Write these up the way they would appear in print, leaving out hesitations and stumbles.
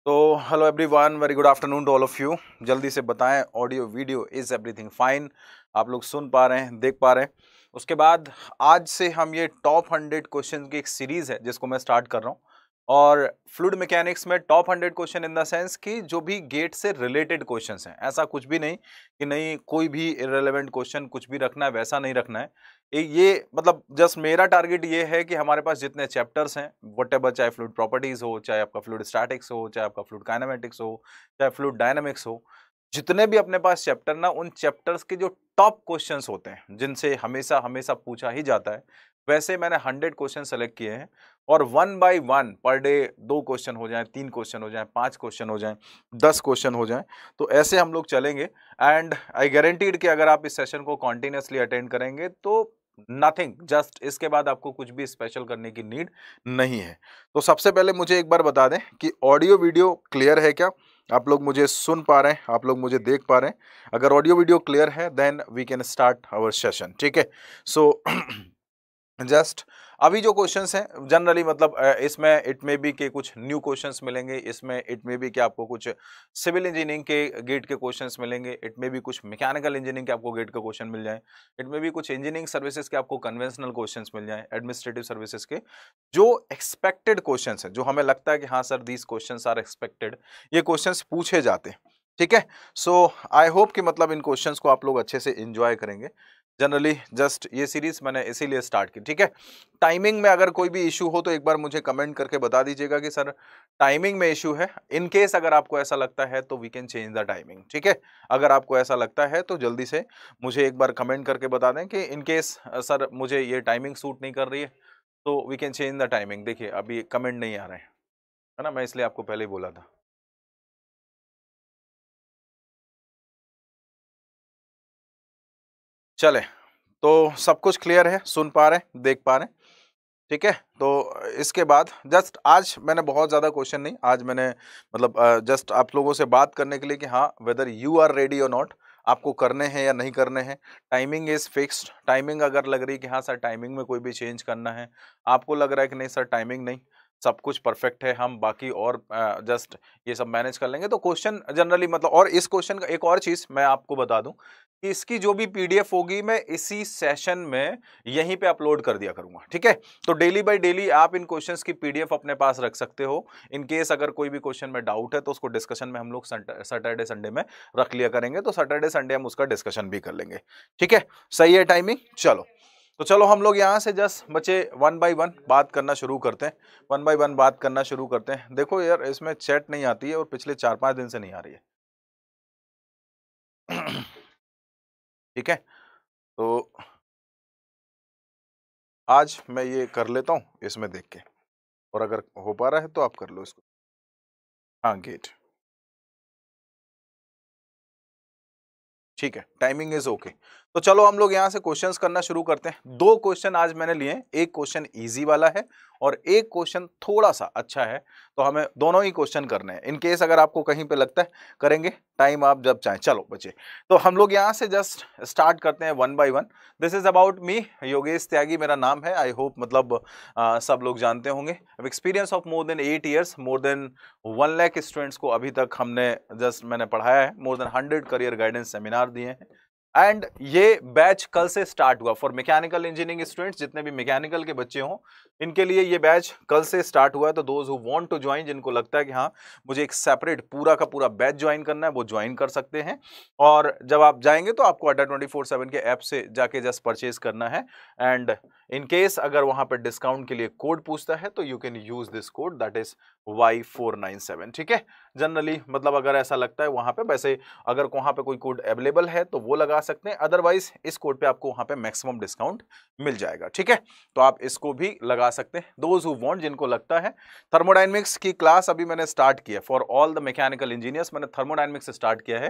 तो hello everyone, very good afternoon to all of you. जल्दी से बताएं, audio video is everything fine? आप लोग सुन पा रहे हैं, देख पा रहे हैं? उसके बाद आज से हम ये टॉप 100 क्वेश्चन की एक सीरीज है जिसको मैं स्टार्ट कर रहा हूँ। और फ्लूइड मैकेनिक्स में top 100 question in the sense कि जो भी गेट से रिलेटेड क्वेश्चंस हैं, ऐसा कुछ भी नहीं कि नहीं कोई भी इररिलेवेंट क्वेश्चन कुछ भी रखना है, वैसा नहीं रखना है। ये मतलब जस्ट मेरा टारगेट ये है कि हमारे पास जितने चैप्टर्स हैं, व्हाटएवर, चाहे फ्लूइड प्रॉपर्टीज हो, चाहे आपका फ्लूइड स्टैटिक्स हो, चाहे आपका फ्लूइड काइनेमेटिक्स हो, चाहे फ्लूइड डायनामिक्स हो, जितने भी अपने पास चैप्टर ना, उन चैप्टर्स के जो टॉप क्वेश्चंस होते हैं जिनसे हमेशा हमेशा पूछा ही जाता है, वैसे मैंने 100 क्वेश्चन सेलेक्ट किए हैं। और 1 बाय 1 पर डे 2 क्वेश्चन हो जाएं, 3 क्वेश्चन हो जाएं, 5 क्वेश्चन हो जाएं, 10 क्वेश्चन हो जाएं, तो ऐसे हम लोग चलेंगे। एंड आई गारंटीड कि अगर आप इस सेशन को कॉन्टिन्यूसली अटेंड करेंगे तो नथिंग, जस्ट इसके बाद आपको कुछ भी स्पेशल करने की नीड नहीं है। तो सबसे पहले मुझे एक बार बता दें कि ऑडियो वीडियो क्लियर है क्या? आप लोग मुझे सुन पा रहे हैं, आप लोग मुझे देख पा रहे हैं? अगर ऑडियो वीडियो क्लियर है then we can start our session. ठीक है, सो जस्ट अभी जो क्वेश्चंस हैं जनरली मतलब इसमें इट मे बी के कुछ न्यू क्वेश्चंस मिलेंगे, इसमें इट मे बी कि आपको कुछ सिविल इंजीनियरिंग के गेट के क्वेश्चंस मिलेंगे, इट मे बी कुछ मैकेनिकल इंजीनियरिंग के आपको गेट के क्वेश्चन मिल जाएं, इट मे बी कुछ इंजीनियरिंग सर्विसेज के आपको कन्वेंशनल क्वेश्चंस मिल जाएं, एडमिनिस्ट्रेटिव सर्विसेज के जो एक्सपेक्टेड क्वेश्चंस हैं, जो हमें लगता है कि हाँ sir these questions are expected, ये क्वेश्चंस पूछे जाते हैं। ठीक है, सो आई होप कि मतलब इन क्वेश्चंस को आप लोग अच्छे से एंजॉय करेंगे। जनरली जस्ट ये सीरीज मैंने इसीलिए स्टार्ट की। ठीक है, टाइमिंग में अगर कोई भी इशू हो तो एक बार मुझे कमेंट करके बता दीजिएगा कि सर टाइमिंग में इशू है। इन केस अगर आपको ऐसा लगता है तो we can change the timing. ठीक है, अगर आपको ऐसा लगता है तो जल्दी से मुझे एक बार कमेंट करके बता दें कि इन केस सर मुझे ये टाइमिंग सूट नहीं कर रही है तो we can change the timing. देखिए अभी कमेंट नहीं आ रहे हैं, है ना, मैं इसलिए आपको पहले ही बोला था। चले, तो सब कुछ क्लियर है, सुन पा रहे हैं, देख पा रहे हैं? ठीक है, तो इसके बाद जस्ट आज मैंने बहुत ज़्यादा क्वेश्चन नहीं, आज मैंने मतलब जस्ट आप लोगों से बात करने के लिए कि हाँ वेदर यू आर रेडी और नॉट, आपको करने हैं या नहीं करने हैं। Timing is fixed. टाइमिंग अगर लग रही कि हाँ सर टाइमिंग में कोई भी चेंज करना है, आपको लग रहा है कि नहीं सर टाइमिंग नहीं, सब कुछ परफेक्ट है, हम बाकी और जस्ट ये सब मैनेज कर लेंगे, तो क्वेश्चन जनरली मतलब। और इस क्वेश्चन का एक और चीज़ मैं आपको बता दूं कि इसकी जो भी पीडीएफ होगी मैं इसी सेशन में यहीं पे अपलोड कर दिया करूंगा। ठीक है, तो डेली बाय डेली आप इन क्वेश्चंस की पीडीएफ अपने पास रख सकते हो। इन केस अगर कोई भी क्वेश्चन में डाउट है तो उसको डिस्कशन में हम लोग सैटरडे संडे में रख लिया करेंगे, तो सैटरडे संडे हम उसका डिस्कशन भी कर लेंगे। ठीक है, सही है टाइमिंग? चलो, तो चलो हम लोग यहाँ से जस्ट बच्चे 1 बाय 1 बात करना शुरू करते हैं। 1 बाय 1 बात करना शुरू करते हैं। देखो यार इसमें चैट नहीं आती है और पिछले 4-5 दिन से नहीं आ रही है। ठीक है, तो आज मैं ये कर लेता हूँ इसमें देख के, और अगर हो पा रहा है तो आप कर लो इसको। हाँ, गेट ठीक है, टाइमिंग इज ओके। तो चलो हम लोग यहाँ से क्वेश्चंस करना शुरू करते हैं। 2 क्वेश्चन आज मैंने लिए हैं, एक क्वेश्चन इजी वाला है और एक क्वेश्चन थोड़ा सा अच्छा है, तो हमें दोनों ही क्वेश्चन करने हैं। इन केस अगर आपको कहीं पे लगता है करेंगे, टाइम आप जब चाहें। चलो बच्चे, तो हम लोग यहाँ से जस्ट स्टार्ट करते हैं 1 by 1। This is about me, Yogesh Tyagi मेरा नाम है। आई होप मतलब सब लोग जानते होंगे। Experience of more than 8 years, more than 1 lakh students को अभी तक हमने जस्ट मैंने पढ़ाया है, more than 100 career guidance seminar दिए हैं। एंड ये बैच कल से स्टार्ट हुआ फॉर मैकेनिकल इंजीनियरिंग स्टूडेंट्स, जितने भी मैकेनिकल के बच्चे हों इनके लिए ये बैच कल से स्टार्ट हुआ है। तो those who want to join, जिनको लगता है कि हाँ मुझे एक सेपरेट पूरा का पूरा बैच ज्वाइन करना है, वो ज्वाइन कर सकते हैं। और जब आप जाएंगे तो आपको अड्डा 24/7 के ऐप से जाके जस्ट परचेज करना है। एंड इन केस अगर वहां पर डिस्काउंट के लिए कोड पूछता है तो you can use this code, that is Y497। ठीक है, जनरली मतलब अगर ऐसा लगता है वहां पे, वैसे अगर वहां पे कोई कोड अवेलेबल है तो वो लगा सकते हैं, अदरवाइज इस कोड पे आपको वहां पे मैक्सिमम डिस्काउंट मिल जाएगा। ठीक है, तो आप इसको भी लगा सकते हैं। दोज हु वांट, जिनको लगता है। थर्मोडायनेमिक्स की क्लास अभी मैंने स्टार्ट किया for all the mechanical engineers. मैंने थर्मोडायनेमिक्स स्टार्ट किया है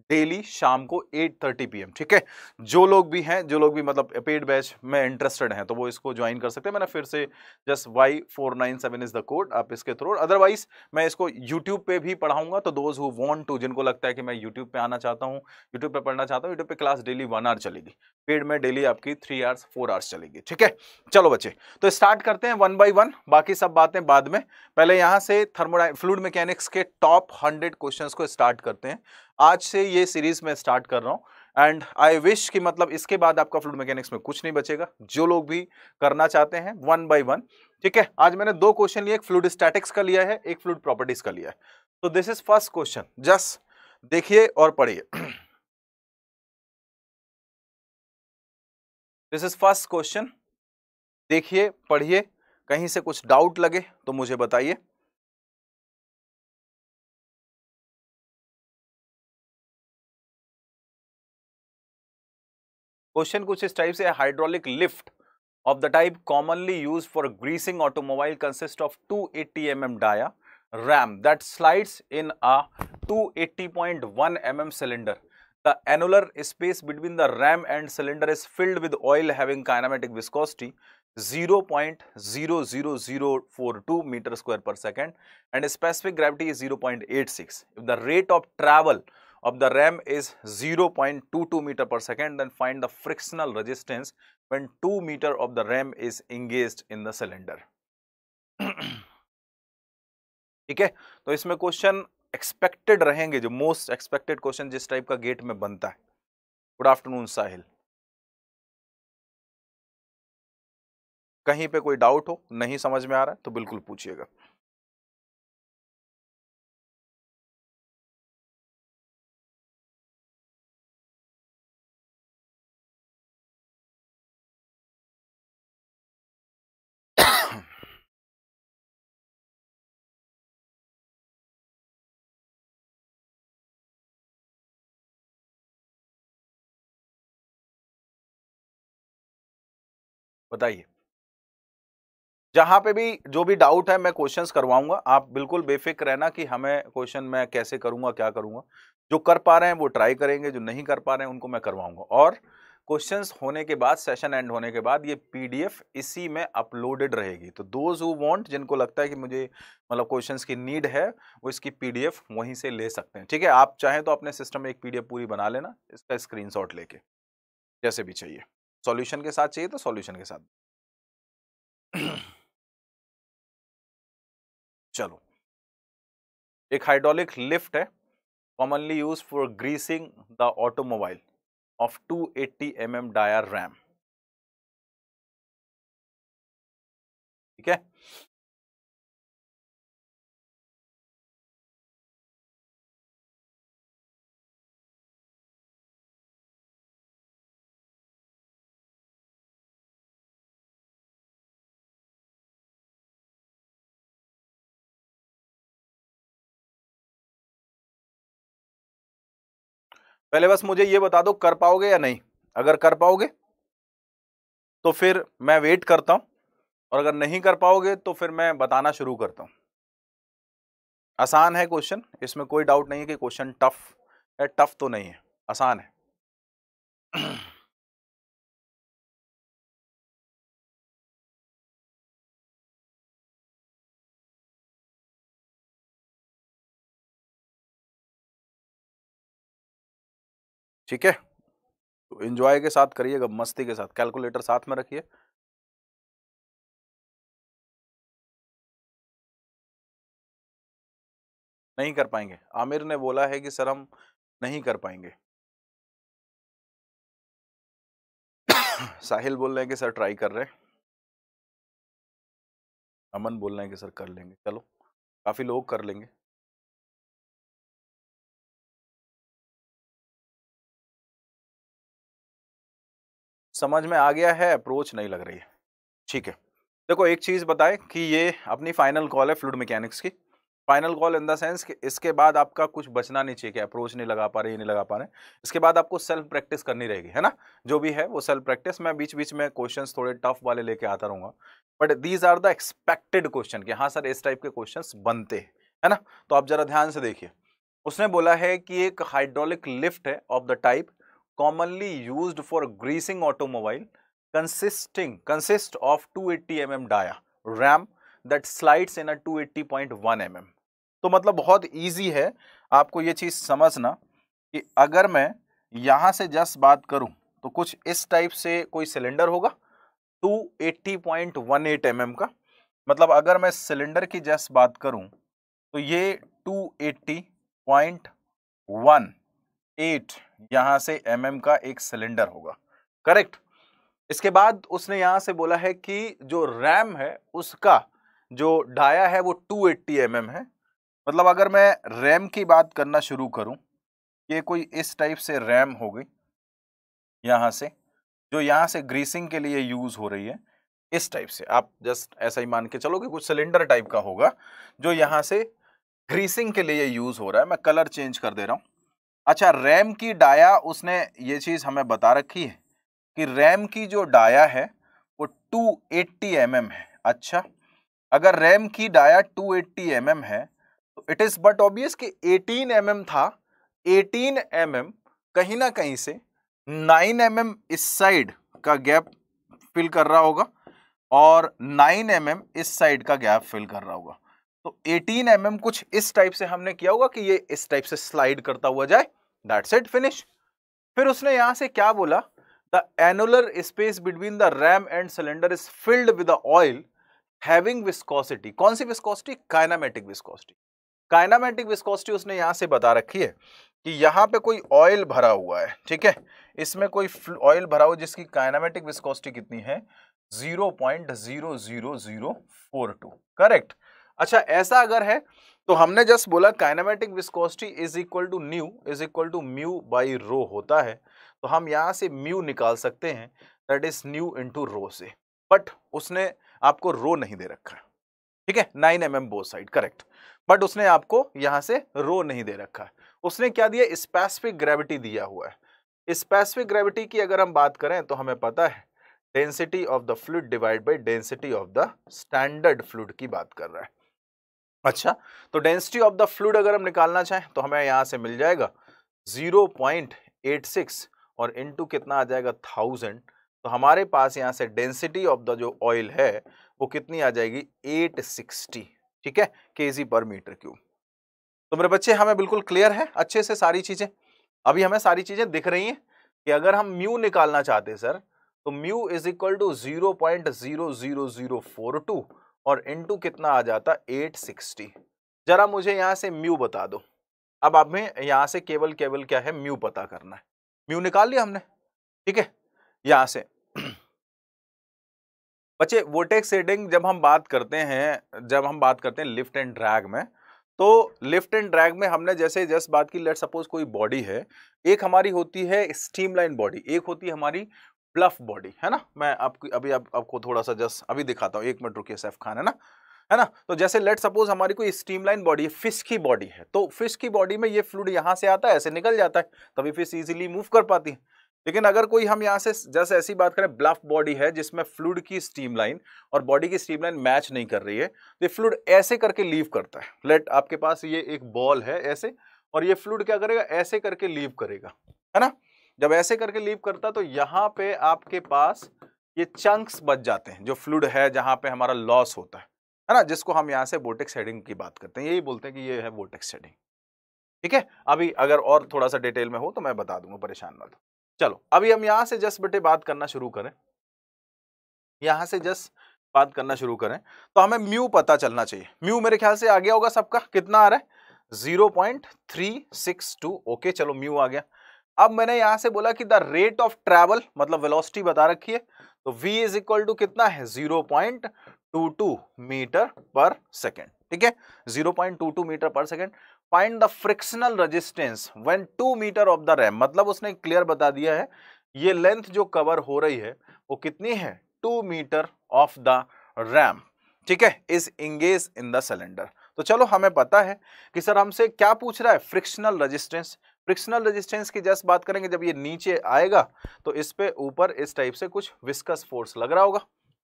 डेली शाम को 8:30 PM। ठीक है, जो लोग भी हैं, जो लोग भी मतलब पेड बैच में इंटरेस्टेड हैं तो वो इसको ज्वाइन कर सकते हैं। मैंने फिर से just Y497 is the code, आप इसके थ्रू। अदरवाइज मैं इसको यूट्यूब पे भी पढ़ाऊंगा, तो दोज हु वांट टू, जिनको लगता है कि मैं यूट्यूब पे आना चाहता हूँ, यूट्यूब पे पढ़ना चाहता हूँ, यूट्यूब पे क्लास डेली 1 आवर चलेगी, पेड में डेली आपकी 3 आवर्स 4 आवर्स चलेगी। ठीक है, चलो बच्चे, तो स्टार्ट करते हैं 1 बाय 1, बाकी सब बातें बाद में। पहले यहां से फ्लूइड मैकेनिक्स के टॉप 100 क्वेश्चंस को स्टार्ट करते हैं। आज से ये सीरीज में स्टार्ट कर रहा हूं एंड आई विश कि मतलब इसके बाद आपका फ्लूइड मैकेनिक्स में कुछ नहीं बचेगा, जो लोग भी करना चाहते हैं 1 बाय 1। ठीक है, आज मैंने 2 क्वेश्चन लिए, एक फ्लूइड स्टैटिक्स का लिया है, एक फ्लूइड प्रॉपर्टीज का लिया है। तो this is first question, just देखिए और पढ़िए। दिस इज फर्स्ट क्वेश्चन, देखिए पढ़िए, कहीं से कुछ डाउट लगे तो मुझे बताइए। क्वेश्चन कुछ इस टाइप से, hydraulic lift of the type commonly used for greasing automobile consists of 280 mm dia ram that slides in a 280.1 mm cylinder. The annular space between the ram and cylinder is filled with oil having kinematic viscosity 0.00042 meter square per second and specific gravity is 0.86. If the rate of travel of the ram is 0.22 meter per second, then find the frictional resistance when 2 meter of the ram is engaged in the cylinder. ठीक है, तो इसमें question expected रहेंगे, जो most expected question जिस type का gate में बनता है। गुड आफ्टरनून साहिल, कहीं पे कोई डाउट हो, नहीं समझ में आ रहा है तो बिल्कुल पूछिएगा। बताइए, जहां पे भी जो भी डाउट है मैं क्वेश्चंस करवाऊंगा, आप बिल्कुल बेफिक्र रहना कि हमें क्वेश्चन मैं कैसे करूंगा, क्या करूंगा। जो कर पा रहे हैं वो ट्राई करेंगे, जो नहीं कर पा रहे हैं उनको मैं करवाऊंगा। और क्वेश्चंस होने के बाद, सेशन एंड होने के बाद ये पीडीएफ इसी में अपलोडेड रहेगी। तो दोज हु वांट, जिनको लगता है कि मुझे मतलब क्वेश्चंस की नीड है, वो इसकी पीडीएफ वहीं से ले सकते हैं। ठीक है, आप चाहें तो अपने सिस्टम में एक पीडीएफ पूरी बना लेना, इसका स्क्रीनशॉट लेके, जैसे भी चाहिए। सॉल्यूशन के साथ चाहिए तो सॉल्यूशन के साथ। चलो, एक हाइड्रोलिक लिफ्ट है, commonly used for greasing the automobile of 280 mm dia ram. ठीक है, पहले बस मुझे ये बता दो कर पाओगे या नहीं। अगर कर पाओगे तो फिर मैं वेट करता हूं, और अगर नहीं कर पाओगे तो फिर मैं बताना शुरू करता हूं। आसान है क्वेश्चन, इसमें कोई डाउट नहीं है कि क्वेश्चन टफ है। टफ तो नहीं है, आसान है। ठीक है, तो एंजॉय के साथ करिएगा, मस्ती के साथ, कैलकुलेटर साथ में रखिए। नहीं कर पाएंगे, आमिर ने बोला है कि सर हम नहीं कर पाएंगे। साहिल बोल रहे हैं कि सर ट्राई कर रहे हैं। अमन बोल रहे हैं कि सर कर लेंगे। चलो, काफी लोग कर लेंगे। समझ में आ गया है, अप्रोच नहीं लग रही है। ठीक है, देखो एक चीज बताए कि ये अपनी फाइनल कॉल है फ्लूइड मैकेनिक्स की। Final call in the sense कि इसके बाद आपका कुछ बचना नहीं चाहिए कि अप्रोच नहीं लगा पा रहे, ये नहीं लगा पा रहे। इसके बाद आपको सेल्फ प्रैक्टिस करनी रहेगी, है ना। जो भी है वो सेल्फ प्रैक्टिस। मैं बीच बीच में क्वेश्चंस थोड़े टफ वाले लेके आता रहूंगा, but these are the expected question कि हाँ सर इस टाइप के क्वेश्चंस बनते हैं, है ना। तो आप जरा ध्यान से देखिए, उसने बोला है कि एक हाइड्रोलिक लिफ्ट है of the type commonly used for greasing automobile consist of 280 mm dia ram that slides in a 280.1 mm। तो मतलब बहुत इजी है आपको ये चीज समझना कि अगर मैं यहां से जस्ट बात करूं तो कुछ इस टाइप से कोई सिलेंडर होगा 280.18 mm का। मतलब अगर मैं सिलेंडर की जस्ट बात करूं तो ये 280.18 यहां से mm का एक सिलेंडर होगा, करेक्ट। इसके बाद उसने यहां से बोला है कि जो रैम है उसका जो डाया है वो 280 mm है। मतलब अगर मैं रैम की बात करना शुरू करूं, ये कोई इस टाइप से रैम हो गई यहां से, जो यहां से ग्रीसिंग के लिए यूज हो रही है। इस टाइप से आप जस्ट ऐसा ही मान के चलो कि कुछ सिलेंडर टाइप का होगा जो यहां से ग्रीसिंग के लिए यूज हो रहा है। मैं कलर चेंज कर दे रहा हूं। अच्छा, रैम की डाया उसने ये चीज हमें बता रखी है कि रैम की जो डाया है वो 280 mm है। अच्छा, अगर रैम की डाया 280 mm है तो इट इज बट ऑब्वियस कि 18 mm था। 18 mm कहीं ना कहीं से 9 mm इस साइड का गैप फिल कर रहा होगा और 9 mm इस साइड का गैप फिल कर रहा होगा। तो 18 mm कुछ इस टाइप से हमने किया होगा कि ये इस टाइप से स्लाइड करता हुआ जाए। That's it, finish. फिर उसने यहां से क्या बोला, the annular space between the ram and cylinder is filled with the oil having viscosity. कौन सी viscosity? Kinematic viscosity. Kinematic viscosity उसने यहां से बता रखी है कि यहां पे कोई ऑयल भरा हुआ है, ठीक है, इसमें कोई ऑयल भरा हुआ जिसकी काइनेमेटिक विस्कोसिटी कितनी है? 0.00042, करेक्ट। अच्छा, ऐसा अगर है तो हमने जस्ट बोला kinematic viscosity is equal to nu is equal to mu by rho होता है। तो हम यहां से म्यू निकाल सकते हैं, दैट इज न्यू इनटू रो से। बट उसने आपको रो नहीं दे रखा है, ठीक है, 9 mm both side, correct. But उसने आपको यहां से रो नहीं दे रखा है। उसने क्या दिया? स्पेसिफिक ग्रेविटी दिया हुआ है। स्पेसिफिक ग्रेविटी की अगर हम बात करें तो हमें पता है density of the fluid divide by density of the standard fluid की बात कर रहा है। अच्छा, तो डेंसिटी ऑफ द फ्लूइड अगर हम निकालना चाहें तो हमें यहां से मिल जाएगा 0.86 और इनटू कितना आ जाएगा? 1000। तो हमारे पास यहां से डेंसिटी ऑफ द जो ऑयल है वो कितनी आ जाएगी? 860, ठीक है, केजी पर मीटर क्यूब। तो मेरे बच्चे हमें बिल्कुल क्लियर है अच्छे से सारी चीजें। अभी हमें सारी चीजें दिख रही हैं कि अगर हम म्यू निकालना चाहते हैं सर तो म्यू इज इक्वल टू 0.00042 और इनटू कितना आ जाता? 860। जरा मुझे यहां से म्यू बता दो। अब हमें यहां से केवल केवल क्या है? म्यू पता करना है। म्यू निकाल लिया हमने, ठीक है। यहां से बच्चे वोर्टेक्स शेडिंग जब हम बात करते हैं लिफ्ट एंड ड्रैग में, तो लिफ्ट एंड ड्रैग में हमने जैसे जस्ट बात की, लेट सपोज कोई बॉडी है, एक हमारी होती है स्ट्रीमलाइन बॉडी, एक होती है हमारी ब्लफ बॉडी, है ना। मैं आपकी अभी आपको थोड़ा सा जस्ट अभी दिखाता हूँ, 1 मिनट रुकिए सैफ खान, है ना। तो जैसे लेट सपोज हमारी कोई स्ट्रीमलाइन बॉडी है, फिश की बॉडी है, तो फिश की बॉडी में ये फ्लूइड यहां से आता है, ऐसे निकल जाता है, तभी फिश इजीली मूव कर पाती है। लेकिन अगर कोई हम यहां से जैसे ऐसी बात करें, ब्लफ बॉडी है जिसमें फ्लूइड की स्ट्रीमलाइन और बॉडी की स्ट्रीमलाइन मैच नहीं कर रही है, तो ये फ्लूइड ऐसे करके लीव करता है। लेट आपके पास ये एक बॉल है ऐसे, और ये फ्लूइड क्या करेगा? ऐसे करके लीव करेगा, है ना। जब ऐसे करके लीव करता तो यहाँ पे आपके पास ये चंक्स बच जाते हैं, जो फ्लूइड है जहां पे हमारा लॉस होता है ना, जिसको हम यहाँ से वोर्टेक्स शेडिंग की बात करते हैं। यही बोलते हैं कि ये है वोर्टेक्स शेडिंग, ठीक है। अभी अगर और थोड़ा सा डिटेल में हो तो मैं बता दूंगा, परेशान मत हो। चलो अभी हम यहां से जस्ट बेटे बात करना शुरू करें, यहां से जस्ट बात करना शुरू करें तो हमें म्यू पता चलना चाहिए। म्यू मेरे ख्याल से आ गया होगा सबका, कितना आ रहा है? 0.362। ओके, चलो म्यू आ गया। अब मैंने यहां से बोला कि द रेट ऑफ ट्रैवल मतलब वेलोसिटी बता रखी है, तो v इज इक्वल टू कितना है? 0.22 मीटर पर सेकेंड, ठीक है, 0.22 metre per second. Find the frictional resistance when 2 metre of the ram, मतलब उसने क्लियर बता दिया है ये लेंथ जो कवर हो रही है वो कितनी है? 2 मीटर ऑफ द रैम, ठीक है, is engage in the cylinder. तो चलो हमें पता है कि सर हमसे क्या पूछ रहा है? Frictional resistance. फ्रिक्शनल रेजिस्टेंस की जस्ट बात करेंगे, जब ये नीचे आएगा तो इस पे ऊपर इस टाइप से कुछ विस्कस फोर्स लग रहा होगा,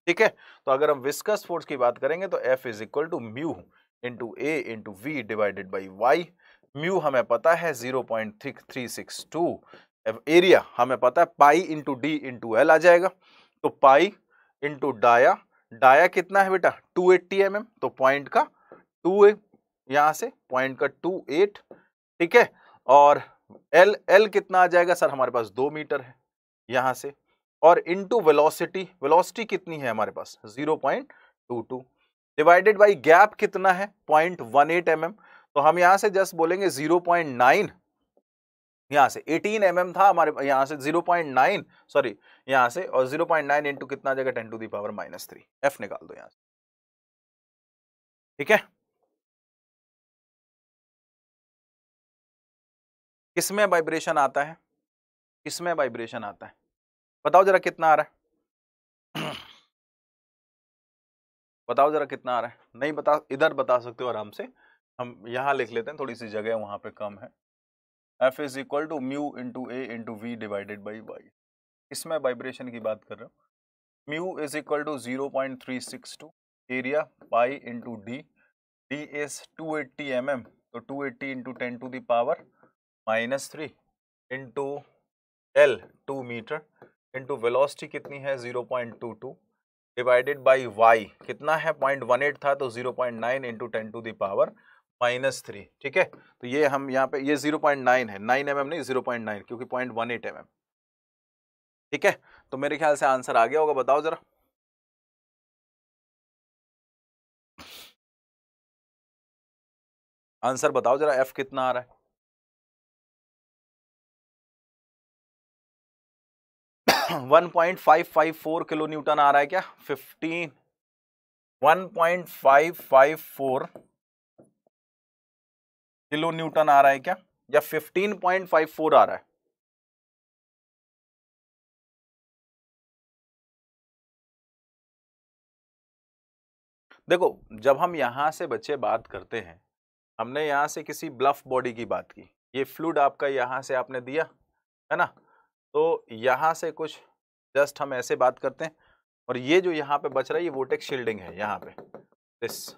ठीक है। तो अगर हम विस्कस फोर्स की बात करेंगे तो F is equal to mu into A into V divided by Y. Mu हमें पता है 0.362, एरिया हमें पता है pi into D into L आ जाएगा। तो पाई इंटू डाया, डाया कितना है बेटा? 280 mm, तो पॉइंट का 2 यहां से पॉइंट का 28, ठीक है, और एल एल कितना आ जाएगा सर, हमारे पास 2 मीटर है यहां से, और इनटू वेलोसिटी, वेलोसिटी कितनी है हमारे पास 0.22 डिवाइडेड बाई गैप कितना है 0.18 mm। तो हम यहां से जस्ट बोलेंगे 0.9, यहां से 18 mm था हमारे, यहां से 0.9 सॉरी यहां से, और 0.9 इंटू कितना आ जाएगा 10 टू द पावर -3। एफ निकाल दो यहां से, ठीक है। किसमें वाइब्रेशन आता है, किसमें वाइब्रेशन आता है, बताओ जरा कितना आ रहा है बताओ जरा कितना आ रहा है, नहीं बता, इधर बता सकते हो आराम से, हम यहां लिख लेते हैं, थोड़ी सी जगह वहां पे कम है। F is equal to mu into A into V divided by Y, इसमें वाइब्रेशन की बात कर रहे हो। Mu is equal to 0.362, area pi into D, D is 280 mm, तो 280 into 10 to the power -3 into L 2 metre into velocity कितनी है 0.22 divided by Y कितना है 0.18 था, तो 0.9 इंटू 10 टू द पावर -3, ठीक है। तो ये हम यहाँ पे, ये 0.9 है, 9 mm नहीं 0.9, क्योंकि 0.18 mm, ठीक है। तो मेरे ख्याल से आंसर आ गया होगा, बताओ जरा। आंसर बताओ जरा, एफ कितना आ रहा है 1.554 किलो न्यूटन आ रहा है क्या, 1.554 किलो न्यूटन आ रहा है क्या, या 15.54 आ रहा है। देखो जब हम यहां से बच्चे बात करते हैं, हमने यहां से किसी ब्लफ बॉडी की बात की, ये फ्लूइड आपका यहां से आपने दिया है ना, तो यहां से कुछ जस्ट हम ऐसे बात करते हैं, और ये जो यहाँ पे बच रहा है ये वोर्टेक्स शील्डिंग है यहाँ पे, दिस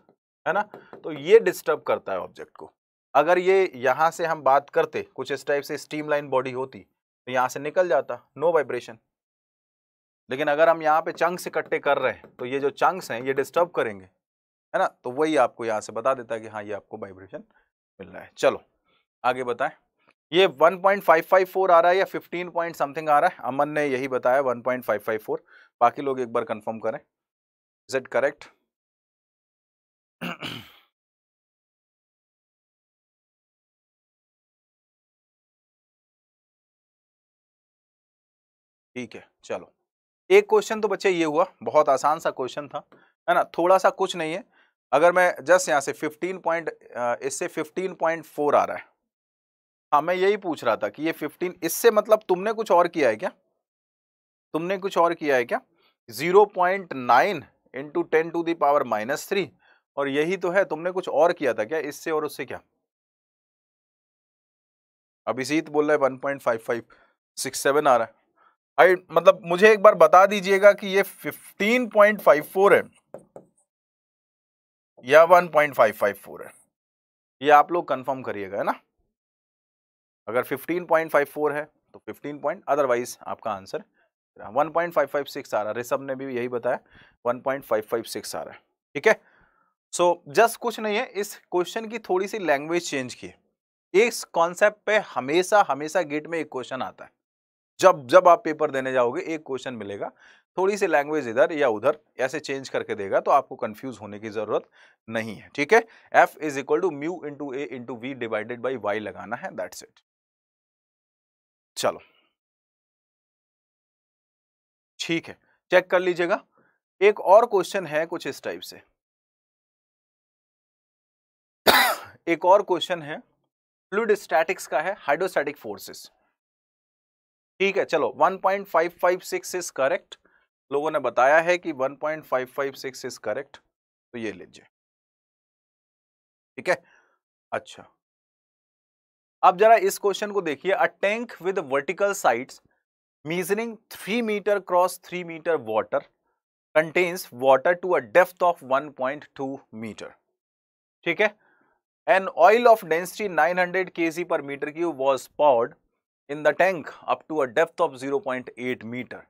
है ना, तो ये डिस्टर्ब करता है ऑब्जेक्ट को। अगर ये यहाँ से हम बात करते, कुछ इस टाइप से स्ट्रीमलाइन बॉडी होती, तो यहाँ से निकल जाता, नो वाइब्रेशन। लेकिन अगर हम यहाँ पे चंक्स इकट्ठे कर रहे हैं, तो ये जो चंक्स हैं ये डिस्टर्ब करेंगे, है ना, तो वही आपको यहाँ से बता देता है कि हाँ ये आपको वाइब्रेशन मिल रहा है। चलो आगे बताएं, ये 1.554 आ रहा है या 15 पॉइंट समथिंग आ रहा है, अमन ने यही बताया 1.554, बाकी लोग एक बार कंफर्म करें, इज इट करेक्ट? ठीक है, चलो एक क्वेश्चन तो बच्चे ये हुआ, बहुत आसान सा क्वेश्चन था, है ना, थोड़ा सा कुछ नहीं है। अगर मैं जस्ट यहाँ से 15 पॉइंट, इससे 15.4 आ रहा है, हाँ मैं यही पूछ रहा था कि ये 15, इससे मतलब तुमने कुछ और किया है क्या, तुमने कुछ और किया है क्या, 0.9 इंटू 10 टू द पावर -3, और यही तो है, तुमने कुछ और किया था क्या इससे और उससे, क्या? अभिजीत बोल रहा है 1.5567 आ रहा है। आई मतलब मुझे एक बार बता दीजिएगा कि ये 15.54 है या 1.554 है, ये आप लोग कंफर्म करिएगा, है ना। अगर 15.54 है तो 15 पॉइंट, अदरवाइज आपका आंसर 1.556 आ रहा है, ऋषभ ने भी यही बताया 1.556 आ रहा है, ठीक है। सो जस्ट कुछ नहीं है, इस क्वेश्चन की थोड़ी सी लैंग्वेज चेंज की, इस कॉन्सेप्ट पे हमेशा हमेशा गेट में एक क्वेश्चन आता है, जब जब आप पेपर देने जाओगे एक क्वेश्चन मिलेगा, थोड़ी सी लैंग्वेज इधर या उधर ऐसे चेंज करके देगा, तो आपको कंफ्यूज होने की जरूरत नहीं है, ठीक है। F is equal to mu into A into V divided by Y लगाना है, दैट्स इट। चलो ठीक है, चेक कर लीजिएगा। एक और क्वेश्चन है कुछ इस टाइप से एक और क्वेश्चन है फ्लूइड स्टैटिक्स का है, हाइड्रोस्टैटिक फोर्सेस, ठीक है। चलो 1.556 इज करेक्ट, लोगों ने बताया है कि 1.556 इज करेक्ट, तो ये लीजिए, ठीक है। अच्छा अब जरा इस क्वेश्चन को देखिए, अ tank with vertical sides measuring 3 meter cross 3 meter water contains water to a depth of 1.2 meter, ठीक है। An oil of density 900 kg per meter cube was poured in the tank up to a depth of 0.8 meter.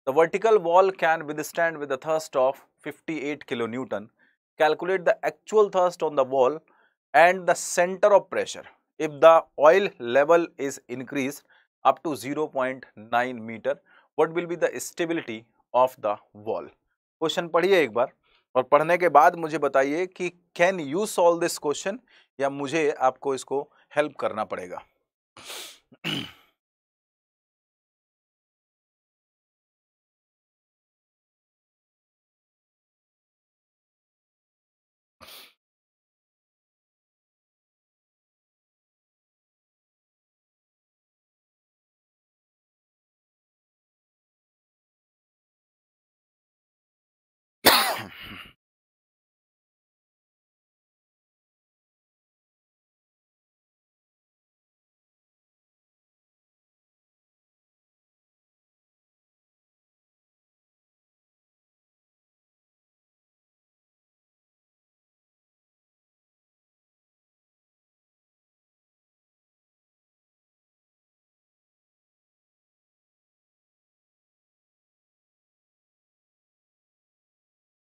The vertical wall can withstand with a thrust of 58 kilonewton. Calculate the actual thrust on the wall and the center of pressure if the oil level is increased up to 0.9 meter, what will be the stability of the wall? Question पढ़िए एक बार और पढ़ने के बाद मुझे बताइए कि can you solve this question या मुझे आपको इसको हेल्प करना पड़ेगा।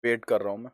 वेट कर रहा हूं मैं।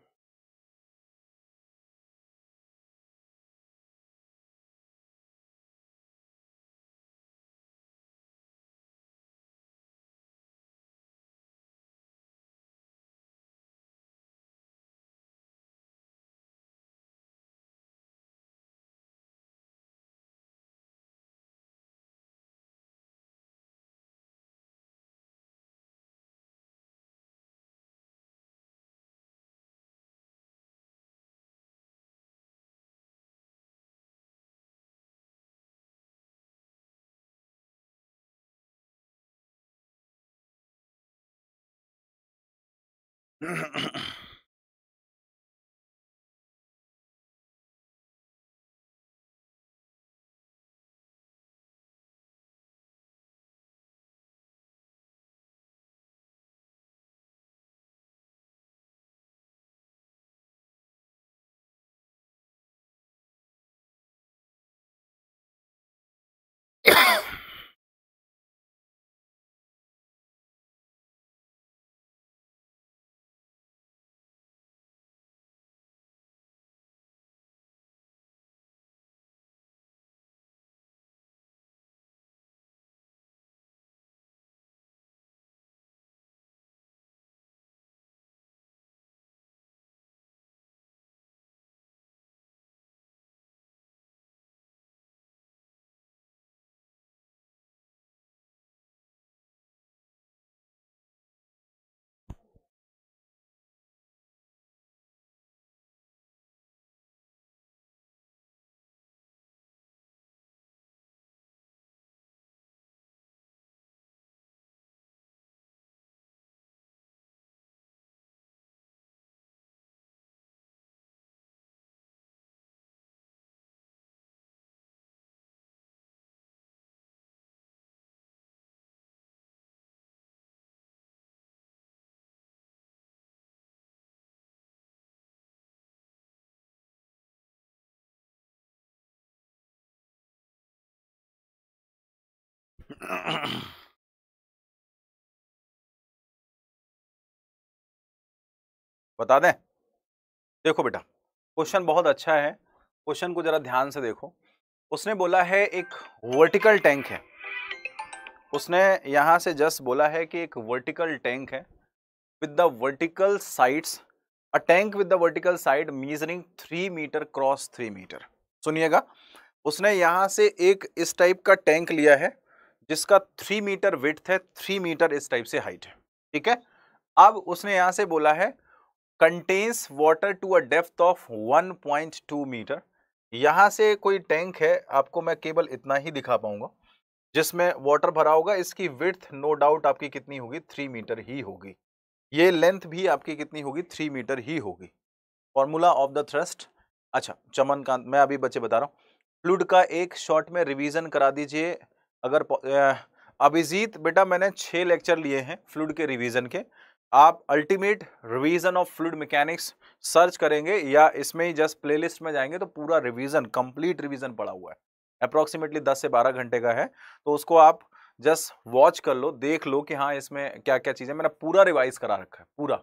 बता दें। देखो बेटा, क्वेश्चन बहुत अच्छा है, क्वेश्चन को जरा ध्यान से देखो। उसने बोला है एक वर्टिकल टैंक है, उसने यहां से जस्ट बोला है कि एक वर्टिकल टैंक है with the vertical sides, a tank with the vertical side measuring 3 metre cross 3 metre. सुनिएगा, उसने यहां से एक इस टाइप का टैंक लिया है जिसका 3 मीटर विड्थ है, 3 मीटर इस टाइप से हाइट है, ठीक है। अब उसने यहां से बोला है contains water to a depth of 1.2 metre. यहां से कोई टैंक है, आपको मैं केवल इतना ही दिखा पाऊंगा, जिसमें वाटर भरा होगा। इसकी विड्थ नो डाउट आपकी कितनी होगी, 3 मीटर ही होगी। ये लेंथ भी आपकी कितनी होगी, 3 मीटर ही होगी। फॉर्मूला ऑफ द थ्रस्ट, अच्छा चमनकांत, मैं अभी बच्चे बता रहा हूँ, फ्लूइड का एक शॉर्ट में रिवीजन करा दीजिए। अगर अभिजीत बेटा, मैंने 6 लेक्चर लिए हैं फ्लूइड के रिवीजन के। आप ultimate revision of fluid mechanics search करेंगे या इसमें ही जस्ट प्लेलिस्ट में जाएंगे तो पूरा रिवीजन, कंप्लीट रिवीजन पड़ा हुआ है, अप्रोक्सीमेटली 10 से 12 घंटे का है। तो उसको आप जस्ट वॉच कर लो, देख लो कि हाँ इसमें क्या क्या चीजें, मैंने पूरा रिवाइज करा रखा है पूरा,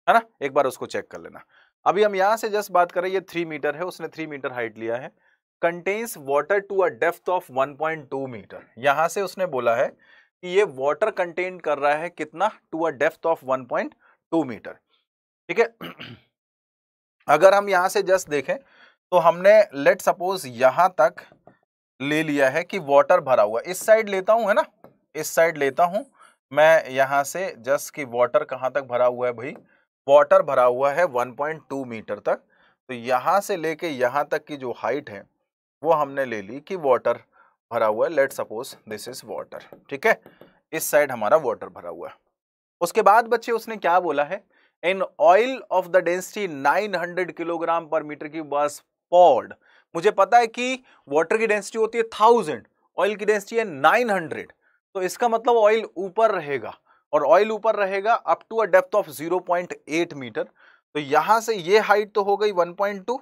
है ना। एक बार उसको चेक कर लेना। अभी हम यहाँ से जस्ट बात करें, ये 3 मीटर है, उसने 3 मीटर हाइट लिया है। Contains water to a depth of 1.2 metre. यहां से उसने बोला है कि ये वाटर कंटेन कर रहा है कितना, to a depth of 1.2 metre. ठीक है। अगर हम यहां से जस्ट देखें तो हमने लेट सपोज यहां तक ले लिया है कि वाटर भरा हुआ, इस साइड लेता हूं है ना, इस साइड लेता हूं मैं यहां से जस्ट कि वाटर कहां तक भरा हुआ है भाई, वाटर भरा हुआ है 1.2 मीटर तक। तो यहां से लेके यहां तक की जो हाइट है वो हमने ले ली कि वाटर भरा हुआ है, let suppose this is water. ठीक है, इस साइड हमारा वाटर भरा हुआ है। उसके बाद बच्चे उसने क्या बोला है, in oil of the density 900 kilogram पर मीटर क्यूब वाज पॉर्ड। मुझे पता है कि वाटर की डेंसिटी होती है 1000, ऑयल की डेंसिटी है 900, तो इसका मतलब ऑयल ऊपर रहेगा, और ऑयल ऊपर रहेगा up to a depth of 0.8 metre. तो यहां से ये हाइट तो हो गई 1.2।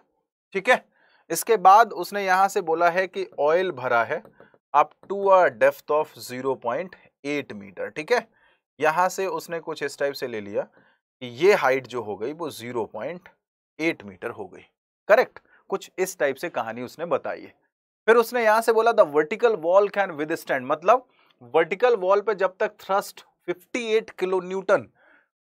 ठीक है, इसके बाद उसने यहां से बोला है कि ऑयल भरा है up to a depth of 0.8 metre. ठीक है, यहां से उसने कुछ इस टाइप से ले लिया कि ये हाइट जो हो गई वो 0.8 मीटर हो गई। करेक्ट, कुछ इस टाइप से कहानी उसने बताई है। फिर उसने यहां से बोला the vertical wall can withstand, मतलब वर्टिकल वॉल पे जब तक थ्रस्ट 58 किलो न्यूटन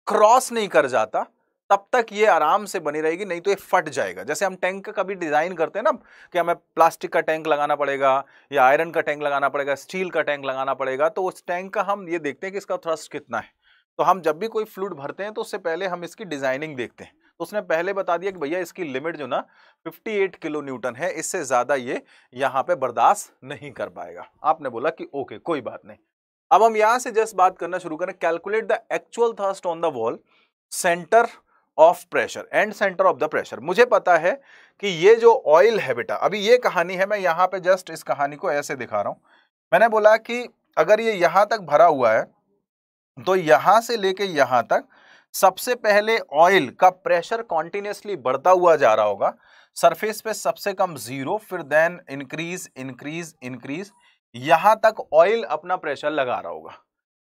क्रॉस नहीं कर जाता तब तक ये आराम से बनी रहेगी, नहीं तो ये फट जाएगा। जैसे हम टैंक का कभी डिजाइन करते हैं ना कि हमें प्लास्टिक का टैंक लगाना पड़ेगा या आयरन का टैंक लगाना पड़ेगा, स्टील का टैंक लगाना पड़ेगा, तो उस टैंक का हम ये देखते हैं कि इसका थ्रस्ट कितना है। तो हम जब भी कोई फ्लूइड भरते हैं तो उससे पहले हम इसकी डिजाइनिंग देखते हैं। तो उसने पहले बता दिया कि भैया इसकी लिमिट जो ना 58 किलो न्यूटन है, इससे ज्यादा ये यहाँ पे बर्दाश्त नहीं कर पाएगा। आपने बोला कि ओके कोई बात नहीं। अब हम यहां से जस्ट बात करना शुरू करें, calculate the actual thrust on the wall, centre of pressure and centre of the pressure. मुझे पता है कि ये जो ऑयल है बेटा, अभी ये कहानी है, मैं यहां पे जस्ट इस कहानी को ऐसे दिखा रहा हूं। मैंने बोला कि अगर ये यहां तक भरा हुआ है तो यहां से लेके यहां तक सबसे पहले ऑयल का प्रेशर कॉन्टिन्यूसली बढ़ता हुआ जा रहा होगा। सरफेस पे सबसे कम 0, फिर देन इंक्रीज इंक्रीज इंक्रीज, यहां तक ऑयल अपना प्रेशर लगा रहा होगा।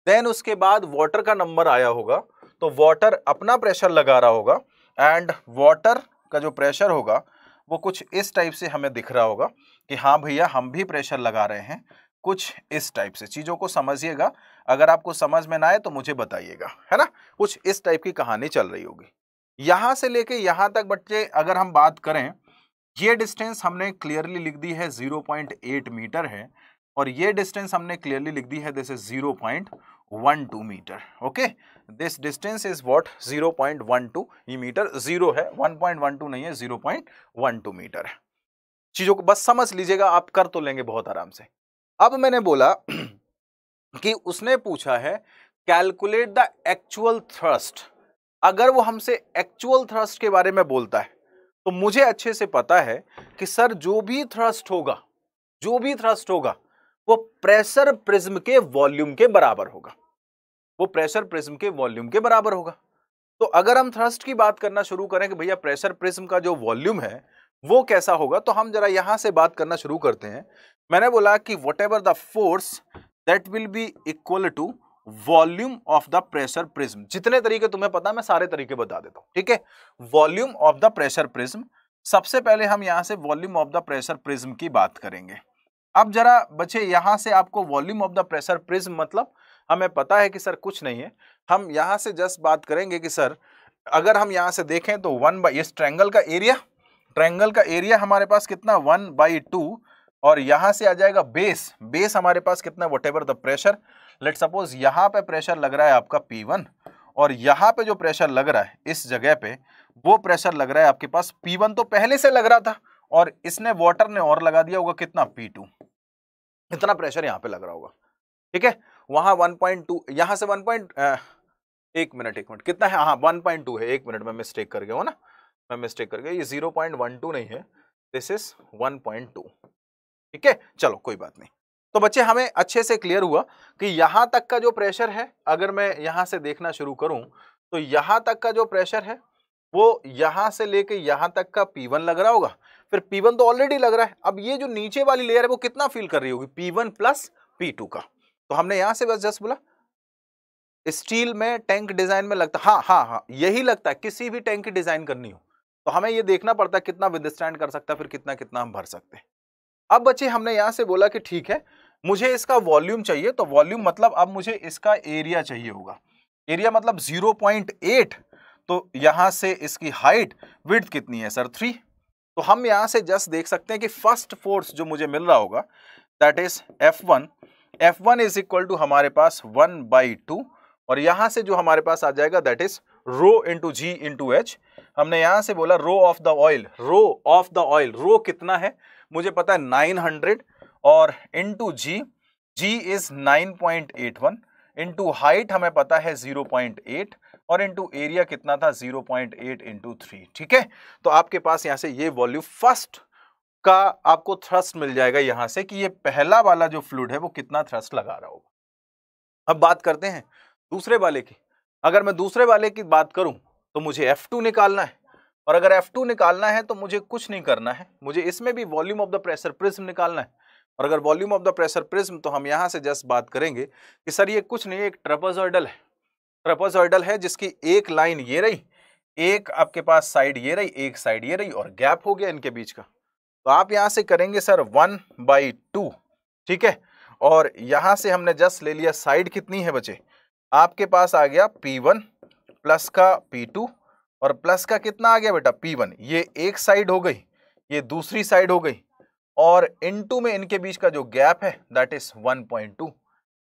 देन उसके बाद वाटर का नंबर आया होगा तो वाटर अपना प्रेशर लगा रहा होगा, एंड वाटर का जो प्रेशर होगा वो कुछ इस टाइप से हमें दिख रहा होगा कि हाँ भैया हम भी प्रेशर लगा रहे हैं, कुछ इस टाइप से। चीजों को समझिएगा, अगर आपको समझ में ना आए तो मुझे बताइएगा, है ना। कुछ इस टाइप की कहानी चल रही होगी। यहां से लेके यहां तक बच्चे अगर हम बात करें, ये डिस्टेंस हमने क्लियरली लिख दी है 0.8 मीटर है, और ये डिस्टेंस हमने क्लियरली लिख दी है this is 0.12 metre. Okay, this distance is what 0.12 ये मीटर, 0 है 1.12 नहीं है, 0.12 मीटर है। चीजों को बस समझ लीजिएगा, आप कर तो लेंगे बहुत आराम से। अब मैंने बोला कि उसने पूछा है कैलकुलेट द एक्चुअल थ्रस्ट। अगर वो हमसे एक्चुअल थ्रस्ट के बारे में बोलता है तो मुझे अच्छे से पता है कि सर जो भी थ्रस्ट होगा, जो भी थ्रस्ट होगा वो प्रेशर प्रिज्म के वॉल्यूम के बराबर होगा, वो प्रेशर प्रिज्म के वॉल्यूम के बराबर होगा। तो अगर हम थ्रस्ट की बात करना शुरू करें कि भैया प्रेशर प्रिज्म का जो वॉल्यूम है वो कैसा होगा, तो हम जरा यहां से बात करना शुरू करते हैं। मैंने बोला कि whatever the force that will be equal to volume of the pressure prism. जितने तरीके तुम्हें पता मैं सारे तरीके बता देता हूं। ठीक है, volume of the pressure prism. सबसे पहले हम यहां से volume of the pressure prism की बात करेंगे। अब जरा बच्चे यहां से आपको volume of the pressure prism मतलब हमें पता है कि सर कुछ नहीं है। हम यहां से जस्ट बात करेंगे कि सर अगर हम यहां से देखें तो 1/, इस ट्रायंगल का एरिया, ट्रायंगल का एरिया हमारे पास कितना 1/2, और यहां से आ जाएगा बेस, बेस हमारे पास कितना whatever the pressure. Let suppose यहां पे प्रेशर लग रहा है आपका P1, और यहां पे जो प्रेशर लग रहा है इस जगह पे वो प्रेशर लग रहा है आपके पास P1 तो पहले से लग रहा था, और इसने वाटर ने और लगा दिया होगा कितना P2, इतना प्रेशर यहां पे लग रहा होगा। ठीक है, वहां 1.2, यहां से 1 मिनट कितना है, हाँ 1.2 है, 1 मिनट में मिस्टेक कर गया हूं ना, मैं मिस्टेक कर गया, ये 0.12 नहीं है, दिस इज 1.2। ठीक है, चलो कोई बात नहीं। तो बच्चे हमें अच्छे से क्लियर हुआ कि यहां तक का जो प्रेशर है, अगर मैं यहां से देखना शुरू करूं तो यहां तक का जो प्रेशर है वो यहां से लेके यहां तक का P1 लग रहा होगा, फिर P1 तो ऑलरेडी लग रहा है, अब ये जो नीचे वाली लेयर है वो कितना फील कर रही होगी, P1 प्लस P2 का। तो हमने यहां से बस जस्ट बोला स्टील में टैंक डिजाइन में लगता, हाँ हाँ हाँ यही लगता है, किसी भी टैंक की डिजाइन करनी हो तो हमें ये देखना पड़ता है कितना विदस्टैंड कर सकता है, फिर कितना कितना हम भर सकते हैं। अब बच्चे हमने यहां से बोला कि ठीक है मुझे इसका वॉल्यूम चाहिए, तो वॉल्यूम मतलब अब मुझे इसका एरिया चाहिए होगा। एरिया मतलब 0.8, तो यहां से इसकी हाइट, विड्थ कितनी है सर 3। तो हम यहां से जस्ट देख सकते हैं कि फर्स्ट फोर्स जो मुझे मिल रहा होगा that is F1। F1 is equal to हमारे पास 1/2, और यहां से जो हमारे पास आ जाएगा that is rho into G into H. हमने यहां से बोला rho of the oil, rho of the oil, rho कितना है मुझे पता है 900, और into G, G is 9.81, into height हमें पता है 0.8, और इंटू एरिया कितना था 0.8 इंटू 3। ठीक है, तो आपके पास यहां से ये वॉल्यूम फर्स्ट का आपको थ्रस्ट मिल जाएगा यहां से कि ये पहला वाला जो फ्लूइड है वो कितना थ्रस्ट लगा रहा होगा। अब बात करते हैं दूसरे वाले की। अगर मैं दूसरे वाले की बात करूं तो मुझे F2 निकालना है, और अगर F2 निकालना है तो मुझे कुछ नहीं करना है, मुझे इसमें भी volume of the pressure prism निकालना है। और अगर volume of the pressure prism, तो हम यहां से जस्ट बात करेंगे कि सर ये कुछ नहीं, एक ट्रेपेजॉइडल है। ट्रेपेजॉइडल है जिसकी एक लाइन ये रही, एक आपके पास साइड ये रही, एक साइड ये रही, और गैप हो गया इनके बीच का। तो आप यहां से करेंगे सर 1/2। ठीक है, और यहां से हमने जस्ट ले लिया साइड कितनी है बचे, आपके पास आ गया P1 प्लस का P2, और प्लस का कितना आ गया बेटा P1। ये एक साइड हो गई, ये दूसरी साइड हो गई, और इनटू में इनके बीच का जो गैप है दैट इज 1.2।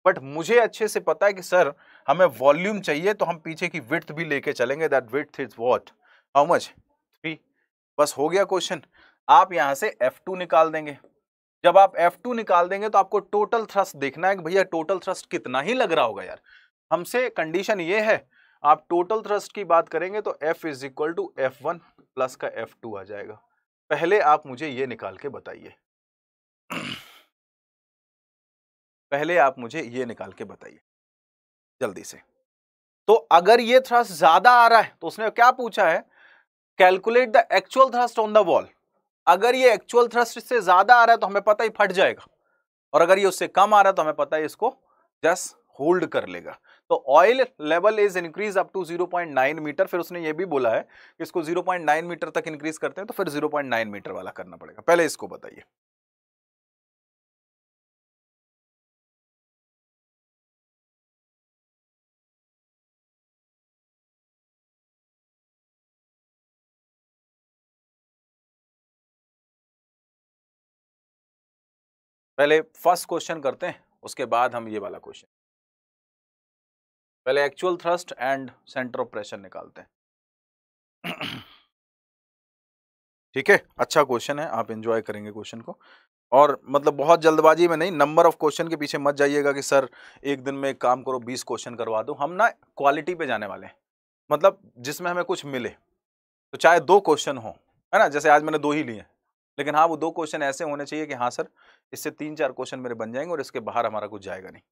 बट मुझे अच्छे से पता है कि सर हमें वॉल्यूम चाहिए, तो हम पीछे की विड्थ भी लेके चलेंगे, that width is what, how much 3। बस हो गया क्वेश्चन। आप यहां से F2 निकाल देंगे। जब आप F2 निकाल देंगे तो आपको टोटल थ्रस्ट देखना है कि भैया टोटल थ्रस्ट कितना ही लग रहा होगा यार। हमसे कंडीशन ये है, आप टोटल थ्रस्ट की बात करेंगे तो F is equal to F1 plus का F2 आ जाएगा। पहले आप मुझे ये निकाल के बताइए पहले आप मुझे ये निकाल के बताइए जल्दी से। तो अगर ये थ्रस्ट ज्यादा आ रहा है तो उसने क्या पूछा है, calculate the actual thrust on the wall. अगर ये एक्चुअल थ्रस्ट इससे ज्यादा आ रहा है तो हमें पता ही फट जाएगा, और अगर ये उससे कम आ रहा है तो हमें पता है इसको जस्ट होल्ड कर लेगा। तो oil level is increase up to 0.9 metre. फिर उसने ये भी बोला है कि इसको 0.9 मीटर तक इंक्रीज करते हैं, तो फिर 0.9 मीटर वाला करना पड़ेगा। पहले इसको बताइए। पहले फर्स्ट क्वेश्चन करते हैं, उसके बाद हम ये वाला क्वेश्चन, पहले actual thrust and centre of pressure निकालते हैं ठीक है, अच्छा क्वेश्चन है, आप एंजॉय करेंगे क्वेश्चन को। और मतलब बहुत जल्दबाजी में नहीं, नंबर ऑफ क्वेश्चन के पीछे मत जाइएगा कि सर एक दिन में एक काम करो 20 क्वेश्चन करवा दो। हम ना क्वालिटी पे जाने वाले हैं, मतलब जिसमें हमें कुछ मिले। तो चाहे 2 क्वेश्चन हो, है ना, जैसे आज मैंने 2 ही लिए हैं, लेकिन हाँ वो 2 क्वेश्चन ऐसे होने चाहिए कि हाँ सर इससे 3-4 क्वेश्चन मेरे बन जाएंगे और इसके बाहर हमारा कुछ जाएगा नहीं।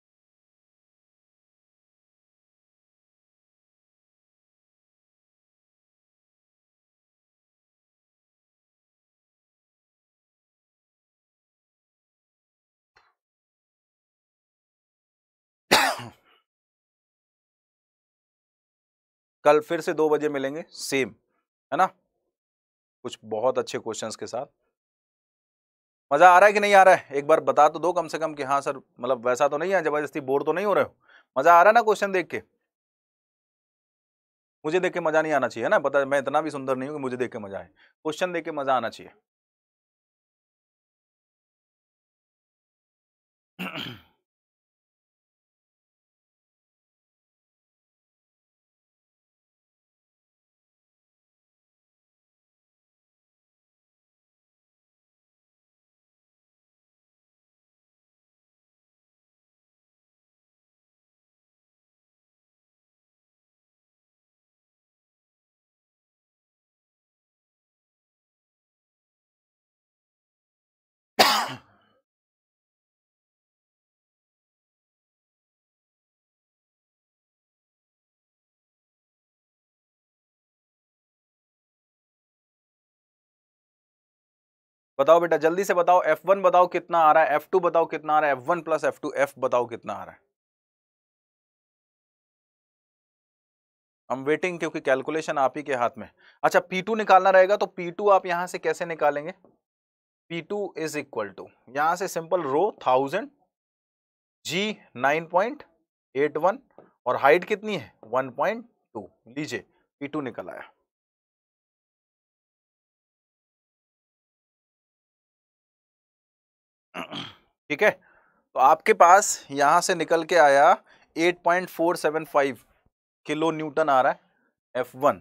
कल फिर से 2 बजे मिलेंगे सेम, है ना, कुछ बहुत अच्छे क्वेश्चंस के साथ। मजा आ रहा है कि नहीं आ रहा है, एक बार बता तो दो कम से कम कि हाँ सर, मतलब वैसा तो नहीं है, जबरदस्ती बोर तो नहीं हो रहे हो, मजा आ रहा है ना क्वेश्चन देख के। मुझे देख के मजा नहीं आना चाहिए ना, पता है मैं इतना भी सुंदर नहीं हूं कि मुझे देख के मजा आए, क्वेश्चन देख के मजा आना चाहिए बताओ बेटा जल्दी से बताओ, F1 बताओ कितना आ रहा है, F2 बताओ कितना आ रहा है, F1 प्लस F2 F बताओ कितना आ रहा है। हम वेटिंग, क्योंकि कैलकुलेशन आप ही के हाथ में। अच्छा P2 निकालना रहेगा, तो P2 आप यहां से कैसे निकालेंगे, P2 इज इक्वल टू, यहां से सिंपल रो 1000, G 9.81 और हाइट कितनी है 1.2, लीजिए P2 निकल आया। ठीक है, तो आपके पास यहां से निकल के आया 8.475 किलो न्यूटन आ रहा है F1।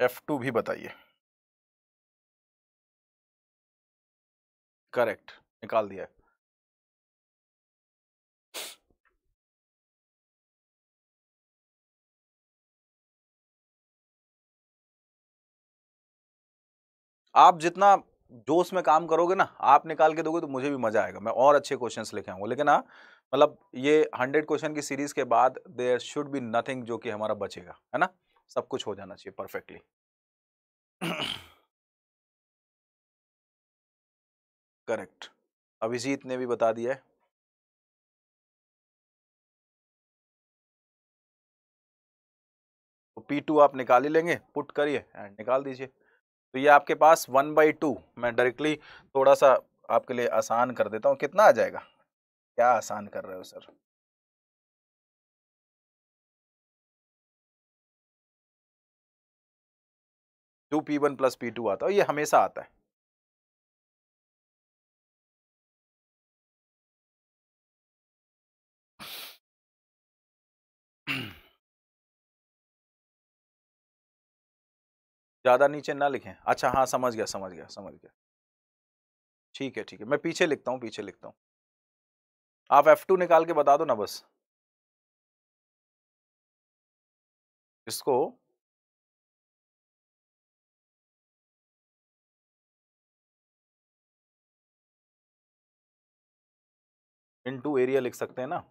F2 भी बताइए। करेक्ट, निकाल दिया है। आप जितना जोश में काम करोगे ना, आप निकाल के दोगे तो मुझे भी मजा आएगा, मैं और अच्छे क्वेश्चंस लेके आऊंगा। लेकिन हाँ, मतलब ये 100 क्वेश्चन की सीरीज के बाद देयर शुड बी नथिंग जो कि हमारा बचेगा, है ना, सब कुछ हो जाना चाहिए परफेक्टली। करेक्ट, अभिजीत ने भी बता दिया है। तो P2 आप निकाल ही लेंगे, पुट करिए एंड निकाल दीजिए। तो ये आपके पास 1/2, मैं डायरेक्टली थोड़ा सा आपके लिए आसान कर देता हूँ। कितना आ जाएगा? क्या आसान कर रहे हो सर? 2P1 + P2 आता है, ये हमेशा आता है। ज्यादा नीचे ना लिखें। अच्छा हाँ, समझ गया समझ गया समझ गया। ठीक है ठीक है, मैं पीछे लिखता हूँ, पीछे लिखता हूँ। आप F2 निकाल के बता दो ना बस इसको। इनटू एरिया लिख सकते हैं ना।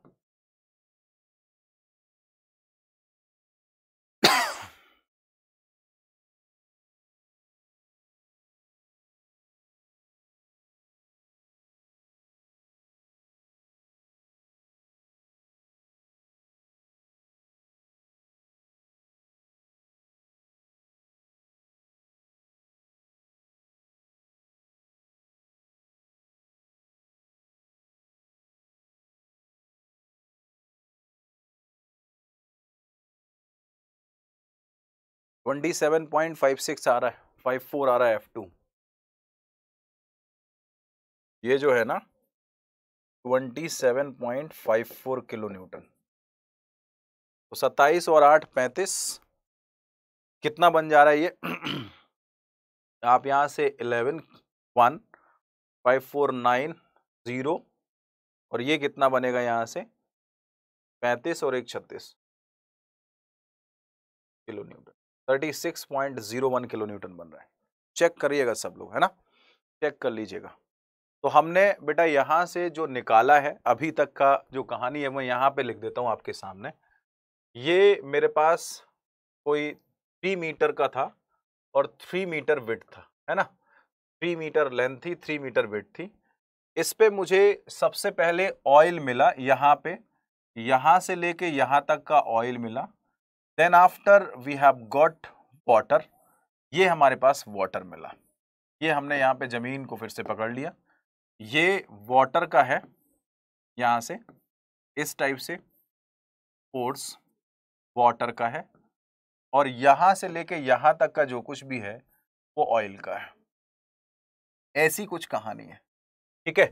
ट्वेंटी 27.56 आ रहा है, 54 आ रहा है F2। ये जो है ना 27.54 किलो न्यूटन। तो 27 और 8 35, कितना बन जा रहा है ये? आप यहां से 11 1 5 4 9 0, और ये कितना बनेगा यहां से 35 और 1 36 किलो न्यूटन। 36.01 किलो न्यूटन बन रहा है। चेक करिएगा सब लोग, है ना, चेक कर लीजिएगा। तो हमने बेटा यहां से जो निकाला है अभी तक का जो कहानी है मैं यहां पे लिख देता हूं आपके सामने। ये मेरे पास कोई 3 मीटर का था और 3 मीटर विड्थ था, है ना, 3 मीटर लेंथ थी, 3 मीटर विड्थ थी। इस पे मुझे सबसे पहले ऑयल मिला, यहाँ पे यहां से लेके यहां तक का ऑयल मिला। Then after we have got water, ये हमारे पास वाटर मिला। ये हमने यहाँ पे जमीन को फिर से पकड़ लिया, ये वाटर का है, यहां से इस टाइप से फोर्स वाटर का है, और यहां से लेके यहां तक का जो कुछ भी है वो ऑयल का है। ऐसी कुछ कहानी है, ठीक है।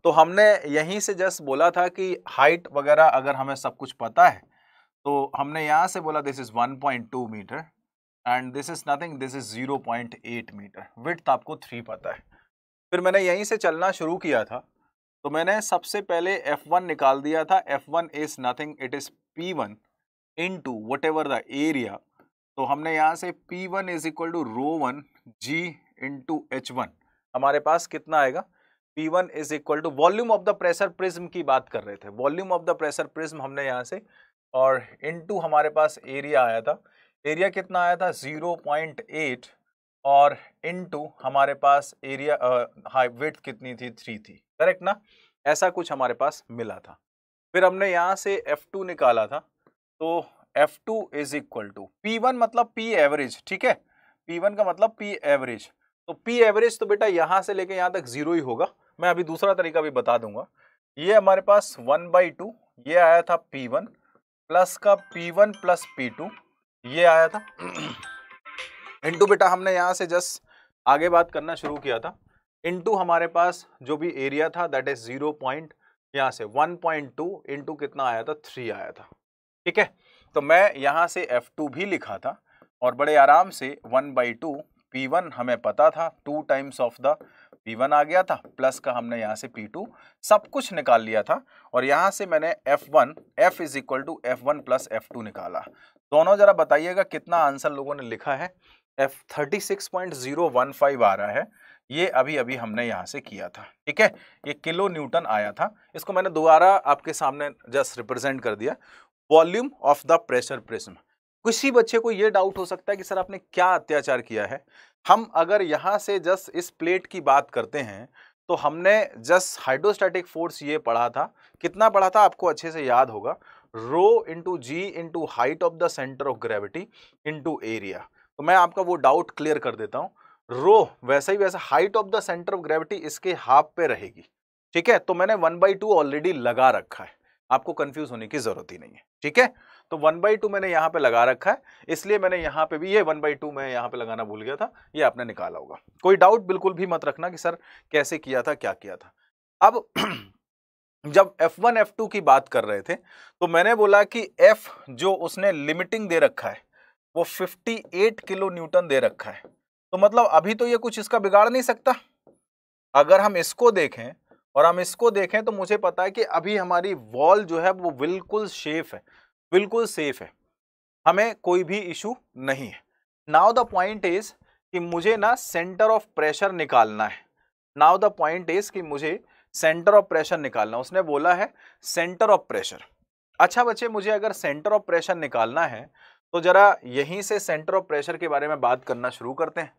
तो हमने यहीं से जस्ट बोला था कि हाइट वगैरह अगर हमें सब कुछ पता है तो हमने यहां से बोला this is 1.2 metre and this is nothing, this is 0.8 metre. Width आपको 3 पता है। फिर मैंने यहीं से चलना शुरू किया था, तो मैंने सबसे पहले F1 निकाल दिया था। F1 is nothing, it is P1 into whatever the area. तो हमने यहाँ से P1 is equal to ρ1 G into H1, हमारे पास कितना आएगा? P1 is equal to volume of the pressure prism की बात कर रहे थे, volume of the pressure prism हमने यहाँ से, और इनटू हमारे पास एरिया आया था। एरिया कितना आया था 0.8, और इनटू हमारे पास एरिया हाइट विड्थ कितनी थी 3 थी, करेक्ट ना। ऐसा कुछ हमारे पास मिला था। फिर हमने यहाँ से F2 निकाला था, तो F2 is equal to P1 मतलब P एवरेज, ठीक है, P1 का मतलब P एवरेज, तो P एवरेज तो बेटा यहां से लेके यहां तक 0 ही होगा। मैं अभी दूसरा तरीका भी बता दूंगा। ये हमारे पास 1/2 ये आया था P1 प्लस का P1 प्लस P2 ये आया था इनटू बेटा हमने यहां से जस्ट आगे बात करना शुरू किया था, इनटू हमारे पास जो भी एरिया था दैट इज 0 पॉइंट यहां से 1.2 इनटू कितना आया था 3 आया था, ठीक है। तो मैं यहां से F2 भी लिखा था और बड़े आराम से 1/2 P1 हमें पता था 2 टाइम्स ऑफ द P1 आ गया था प्लस का हमने यहाँ से P2 सब कुछ निकाल लिया था और यहाँ से मैंने F1 F is equal to F1 plus F2 निकाला। दोनों जरा बताइएगा कितना आंसर लोगों ने लिखा है। F 36.015 आ रहा है, ये अभी अभी हमने यहाँ से किया था, ठीक है, ये किलो न्यूटन आया था। इसको मैंने दोबारा आपके सामने जस्ट रिप्रेजेंट कर दिया, volume of the pressure prism. किसी बच्चे को ये डाउट हो सकता है कि सर आपने क्या अत्याचार किया है। हम अगर यहाँ से जस्ट इस प्लेट की बात करते हैं तो हमने जस्ट हाइड्रोस्टैटिक फोर्स ये पढ़ा था, कितना पढ़ा था आपको अच्छे से याद होगा, rho into G into height of the centre of gravity into area. तो मैं आपका वो डाउट क्लियर कर देता हूँ, रो वैसा ही वैसा height of the centre of gravity इसके हाफ पे रहेगी, ठीक है। तो मैंने 1/2 ऑलरेडी लगा रखा है, आपको कंफ्यूज होने की जरूरत ही नहीं है, ठीक है। तो 1/2 मैंने यहाँ पे लगा रखा है, इसलिए मैंने यहाँ पे भी ये 1/2 मैं यहाँ पे लगाना भूल गया था, ये आपने निकाला होगा। कोई डाउट बिल्कुल भी मत रखना कि सर कैसे किया था क्या किया था। अब जब F1 F2 की बात कर रहे थे तो मैंने बोला कि F जो उसने लिमिटिंग दे रखा है वो 58 किलो न्यूटन दे रखा है, तो मतलब अभी तो ये कुछ इसका बिगाड़ नहीं सकता। अगर हम इसको देखें और हम इसको देखें तो मुझे पता है कि अभी हमारी वॉल जो है वो बिल्कुल सेफ है, बिल्कुल सेफ है, हमें कोई भी इशू नहीं है। नाउ द पॉइंट इज कि मुझे ना सेंटर ऑफ प्रेशर निकालना है। नाउ द पॉइंट इज कि मुझे सेंटर ऑफ प्रेशर निकालना, उसने बोला है सेंटर ऑफ प्रेशर। अच्छा बच्चे, मुझे अगर सेंटर ऑफ प्रेशर निकालना है तो जरा यहीं से सेंटर ऑफ प्रेशर के बारे में बात करना शुरू करते हैं।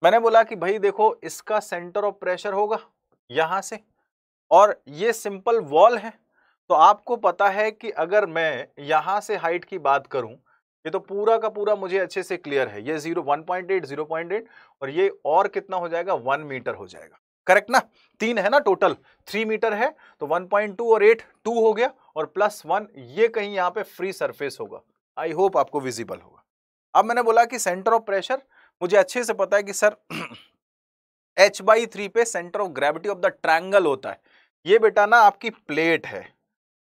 मैंने बोला कि भाई देखो इसका सेंटर ऑफ प्रेशर होगा यहां से और ये सिंपल वॉल है, तो आपको पता है कि अगर मैं यहां से हाइट की बात करूं, ये तो पूरा का पूरा मुझे अच्छे से क्लियर है, ये 1.8 0.8 और ये और कितना हो जाएगा 1 मीटर हो जाएगा, करेक्ट ना। 3 है ना टोटल, 3 मीटर है तो 1.2 और 8 2 हो गया और +1 ये कहीं यहाँ पे फ्री सरफेस होगा। आई होप आपको विजिबल होगा। अब मैंने बोला कि सेंटर ऑफ प्रेशर मुझे अच्छे से पता है कि सर H/3 पे centre of gravity of the triangle होता है। ये बेटा ना आपकी प्लेट है,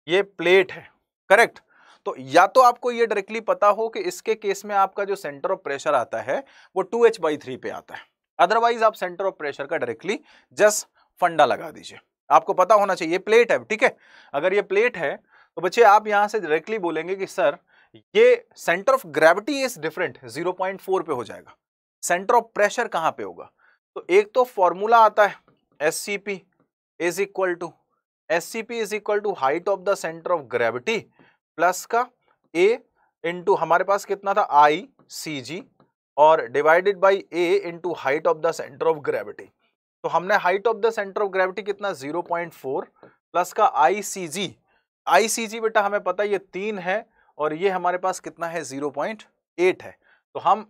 ये प्लेट है, करेक्ट। तो या तो आपको ये डायरेक्टली पता हो कि इसके केस में आपका जो सेंटर ऑफ प्रेशर आता है वो 2H/3 पे आता है, अदरवाइज आप सेंटर ऑफ प्रेशर का डायरेक्टली जस्ट फंडा लगा दीजिए। आपको पता होना चाहिए ये प्लेट है, ठीक है। अगर ये प्लेट है तो बच्चे आप यहां से डायरेक्टली बोलेंगे कि सर ये centre of gravity is different, 0.4 पे हो जाएगा। सेंटर ऑफ प्रेशर कहां पे होगा, तो एक तो फॉर्मूला आता है SCP is equal to height of the centre of gravity plus का A इंटू हमारे पास कितना था ICG और divided by A into height of the centre of gravity. तो हमने height of the centre of gravity कितना 0.4 प्लस का ICG बेटा हमें पता है ये 3 है और ये हमारे पास कितना है 0.8 है। तो हम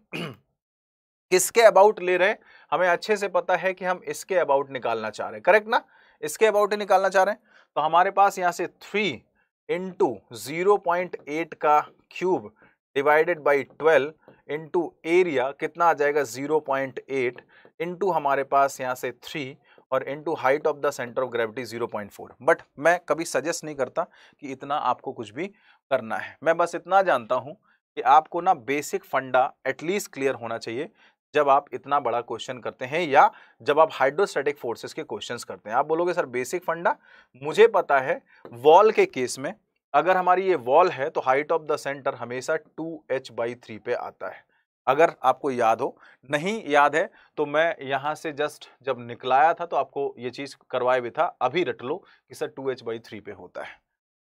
किसके अबाउट ले रहे हैं, हमें अच्छे से पता है कि हम इसके अबाउट निकालना चाह रहे हैं, करेक्ट ना, इसके अबाउट ही निकालना चाह रहे हैं। तो हमारे पास यहां से 3 इंटू 0.8 का cube divided by 12 into area कितना आ जाएगा 0.8 इंटू हमारे पास यहां से 3 और into height of the centre of gravity 0.4। But मैं कभी सजेस्ट नहीं करता कि इतना आपको कुछ भी करना है, मैं बस इतना जानता हूं कि आपको ना बेसिक फंडा एटलीस्ट क्लियर होना चाहिए जब आप इतना बड़ा क्वेश्चन करते हैं या जब आप हाइड्रोस्टैटिक फोर्सेस के क्वेश्चंस करते हैं। आप बोलोगे सर बेसिक फंडा, मुझे पता है वॉल के केस में अगर हमारी ये वॉल है तो हाइट ऑफ द सेंटर हमेशा 2H/3 पे आता है। अगर आपको याद हो, नहीं याद है तो मैं यहाँ से जस्ट जब निकलाया था तो आपको ये चीज करवाए भी था, अभी रट लो कि सर 2H/3 पे होता है।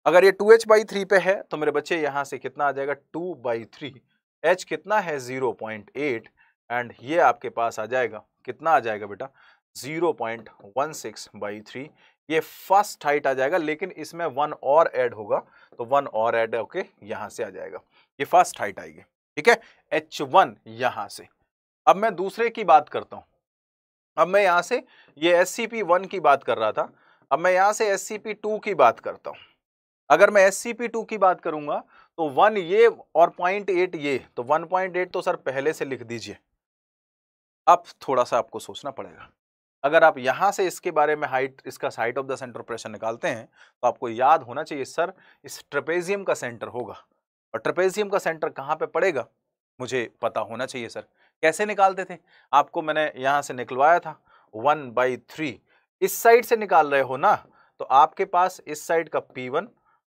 अगर ये 2H/3 पे है तो मेरे बच्चे यहाँ से कितना आ जाएगा 2/3, H कितना है 0.8 एंड ये आपके पास आ जाएगा, कितना आ जाएगा बेटा 0.16/3। ये फर्स्ट हाइट आ जाएगा, लेकिन इसमें 1 और ऐड होगा, तो 1 और ऐड होके यहां से आ जाएगा, ये फर्स्ट हाइट आएगी। ठीक है, H1 यहां से। अब मैं दूसरे की बात करता हूं। अब मैं यहां से ये SCP1 की बात कर रहा था, अब मैं यहां से SCP2 की बात करता हूं। अगर मैं SCP2 की बात करूंगा तो 1 ये और 0.8 ये, तो 1.8 तो सर पहले से लिख दीजिए। अब थोड़ा सा आपको सोचना पड़ेगा। अगर आप यहां से इसके बारे में हाइट, इसका site of the centre pressure निकालते हैं, तो आपको याद होना चाहिए सर इस ट्रेपेजियम का सेंटर होगा, और ट्रेपेजियम का सेंटर कहां पे पड़ेगा मुझे पता होना चाहिए सर। कैसे निकालते थे, आपको मैंने यहां से निकलवाया था 1/3, इस साइड से निकाल रहे हो ना, तो आपके पास इस साइड का P1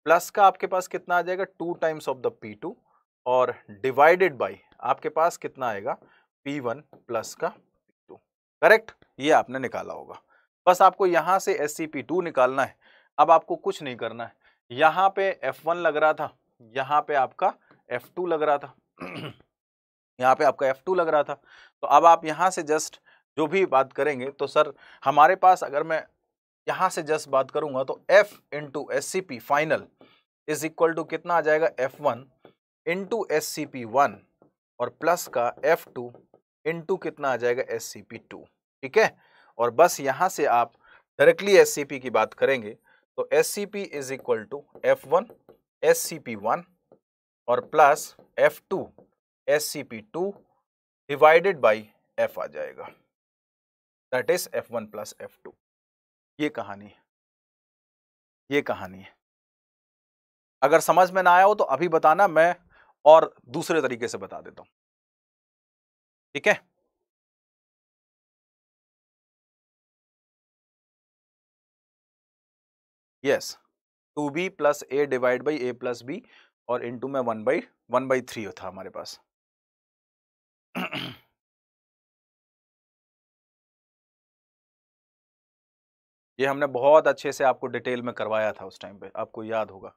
प्लस का आपके पास कितना आ जाएगा 2 टाइम्स ऑफ द P2, और डिवाइडेड बाई आपके पास कितना आएगा P1 प्लस का P2। करेक्ट, ये आपने निकाला होगा। बस आपको यहां से SCP2 निकालना है। अब आपको कुछ नहीं करना है, यहां पे F1 लग रहा था, यहां पे आपका F2 लग रहा था यहाँ पे आपका F2 लग रहा था, तो अब आप यहां से जस्ट जो भी बात करेंगे, तो सर हमारे पास अगर मैं यहां से जस्ट बात करूंगा तो F into SCP final is equal to कितना आ जाएगा F1 इंटू SCP1 और प्लस का F2 इंटू कितना आ जाएगा SCP2। ठीक है, और बस यहां से आप डायरेक्टली SCP की बात करेंगे तो SCP is equal to F1 SCP1 और plus F2 SCP2 divided by F आ जाएगा, that is F1 plus F2। ये कहानी है, ये कहानी है। अगर समझ में ना आया हो तो अभी बताना, मैं और दूसरे तरीके से बता देता हूं। ठीक है, yes, 2b plus a divide by a plus b और इंटू में 1/3 था हमारे पास ये हमने बहुत अच्छे से आपको डिटेल में करवाया था उस टाइम पे, आपको याद होगा।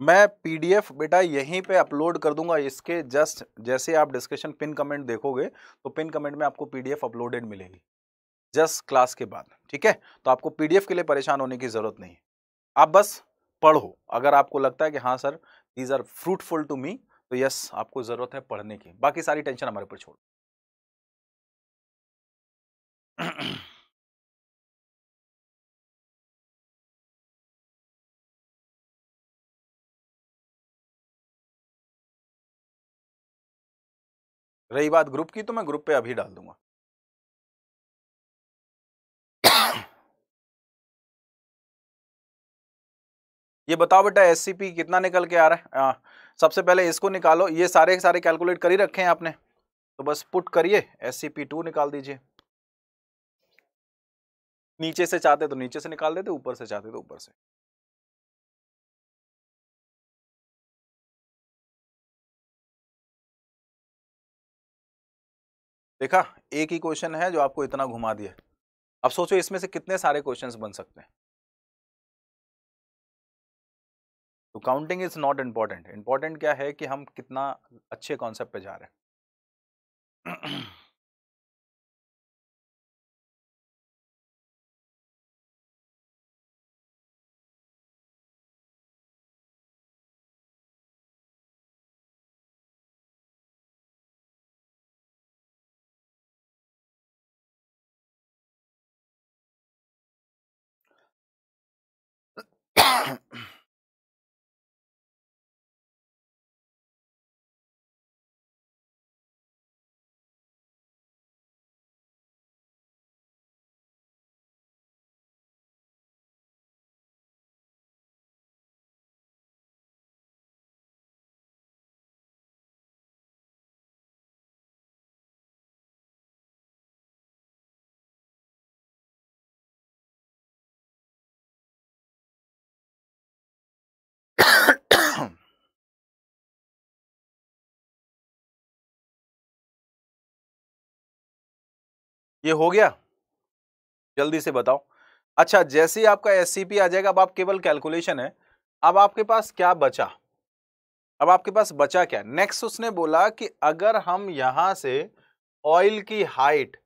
मैं पीडीएफ बेटा यहीं पे अपलोड कर दूंगा, इसके जस्ट जैसे आप डिस्कशन पिन कमेंट देखोगे तो पिन कमेंट में आपको पीडीएफ अपलोडेड मिलेगी जस्ट क्लास के बाद। ठीक है, तो आपको पीडीएफ के लिए परेशान होने की जरूरत नहीं है, आप बस पढ़ो। अगर आपको लगता है कि हाँ sir these are fruitful to me, तो यस आपको जरूरत है पढ़ने की, बाकी सारी टेंशन हमारे ऊपर छोड़ रही बात ग्रुप की, तो मैं ग्रुप पे अभी डाल दूंगा ये बताओ बेटा एससीपी कितना निकल के आ रहा है, सबसे पहले इसको निकालो, ये सारे के सारे कैलकुलेट कर ही रखे हैं आपने, तो बस पुट करिए SCP2 निकाल दीजिए। नीचे से चाहते तो नीचे से निकाल देते, ऊपर से चाहते तो ऊपर से। देखा, एक ही क्वेश्चन है जो आपको इतना घुमा दिया। अब सोचो इसमें से कितने सारे क्वेश्चंस बन सकते हैं। तो counting is not important, important क्या है कि हम कितना अच्छे कॉन्सेप्ट पे जा रहे हैं ये हो गया, जल्दी से बताओ। अच्छा, जैसे ही आपका एससीपी आ जाएगा, अब आप केवल कैलकुलेशन है, अब आपके पास क्या बचा, अब आपके पास बचा क्या? नेक्स्ट उसने बोला कि अगर हम यहां से ऑयल की हाइट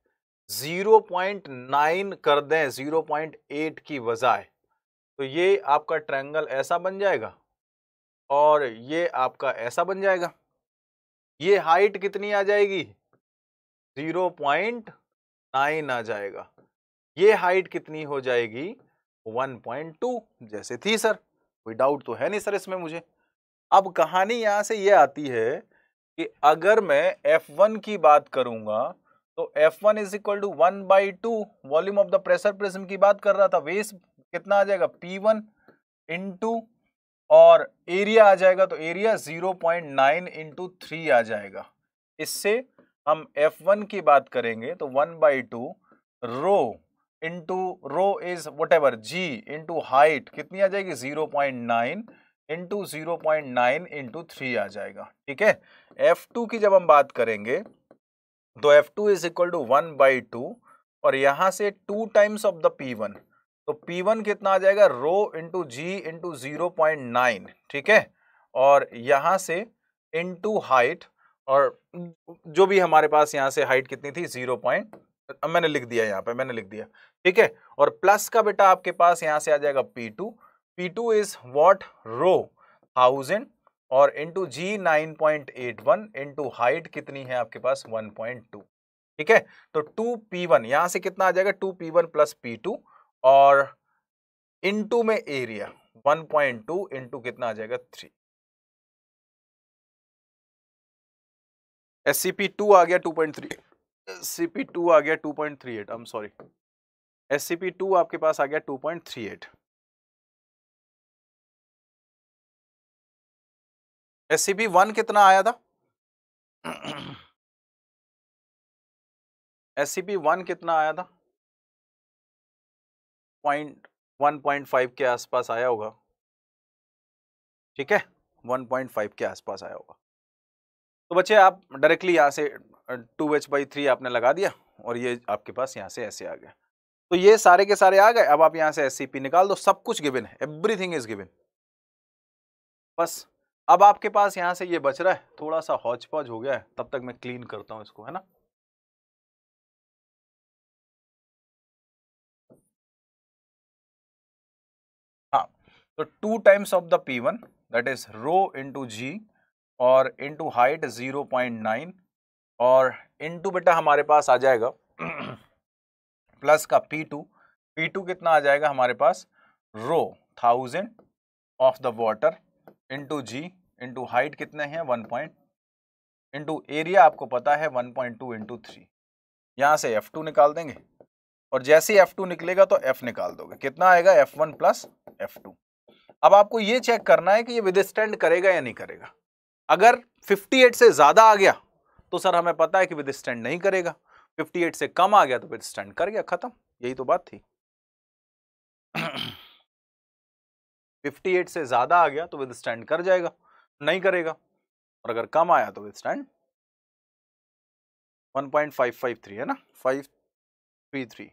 0.9 कर दें 0.8 की बजाय, तो ये आपका ट्रायंगल ऐसा बन जाएगा और ये आपका ऐसा बन जाएगा। ये हाइट कितनी आ जाएगी? 0.9 आ जाएगा। ये हाइट कितनी हो जाएगी? 1.2 जैसे थी सर, कोई डाउट तो है नहीं सर इसमें मुझे। अब कहानी यहां से ये आती है कि अगर मैं F1 की बात करूंगा तो F1 is equal to 1/2 volume of the pressure prism की बात कर रहा था। वेस कितना आ जाएगा? P1 इंटू, और एरिया आ जाएगा तो एरिया 0.9 इंटू 3 आ जाएगा। इससे हम F1 की बात करेंगे तो 1/2 rho into rho is whatever G into height कितनी आ जाएगी? 0.9 इंटू 0.9 इंटू 3 आ जाएगा। ठीक है। F2 की जब हम बात करेंगे तो F2 इज इक्वल टू 1/2 और यहां से 2 टाइम्स ऑफ द P1, तो P1 कितना आ जाएगा? रो इंटू जी इंटू 0.9। ठीक है। और यहां से इंटू हाइट, और जो भी हमारे पास यहां से हाइट कितनी थी? 0. मैंने लिख दिया, यहां पे मैंने लिख दिया। ठीक है। और प्लस का बेटा आपके पास यहां से आ जाएगा P2। P2 is what? रो 1000 और इंटू जी 9.81 इंटू हाइट कितनी है आपके पास? 1.2। ठीक है। तो 2P1 यहां से कितना आ जाएगा? 2P1 प्लस P2 और इंटू में एरिया 1.2 इंटू कितना आ जाएगा? 3। SCP2 आ गया 2.3, SCP2 आ गया 2.38, आई एम सॉरी, SCP2 आपके पास आ गया 2.38। SCP1 कितना आया था? SCP1 कितना आया था? 1.5 के आसपास आया होगा। ठीक है, 1.5 के आसपास आया होगा। तो बच्चे आप डायरेक्टली यहाँ से 2h/3 आपने लगा दिया और ये आपके पास यहाँ से ऐसे आ गया। तो ये सारे के सारे आ गए। अब आप यहाँ से SCP निकाल दो, सब कुछ गिवन है, एवरीथिंग इज गिवन। बस अब आपके पास यहाँ से ये बच रहा है, थोड़ा सा हौच पौच हो गया है, तब तक मैं क्लीन करता हूँ इसको, है ना। हाँ, तो 2 times of the P1 that is rho into G और इंटू हाइट 0.9 और इंटू बेटा हमारे पास आ जाएगा प्लस का P2। P2 कितना आ जाएगा हमारे पास? Rho 1000 of the water into G into height कितने हैं? 1 इंटू एरिया आपको पता है 1.2 इंटू 3। यहां से F2 निकाल देंगे और जैसे ही F2 निकलेगा तो F निकाल दोगे, कितना आएगा? F1 plus F2। अब आपको ये चेक करना है कि ये विदस्टैंड करेगा या नहीं करेगा। अगर 58 से ज्यादा आ गया तो सर हमें पता है कि विदस्टैंड नहीं करेगा, 58 से कम आ गया तो विदस्टैंड कर गया, खत्म, यही तो बात थी। 58 से ज्यादा आ गया तो विदस्टैंड कर जाएगा, नहीं करेगा, और अगर कम आया तो विदस्टैंड 1.553 है ना, 533।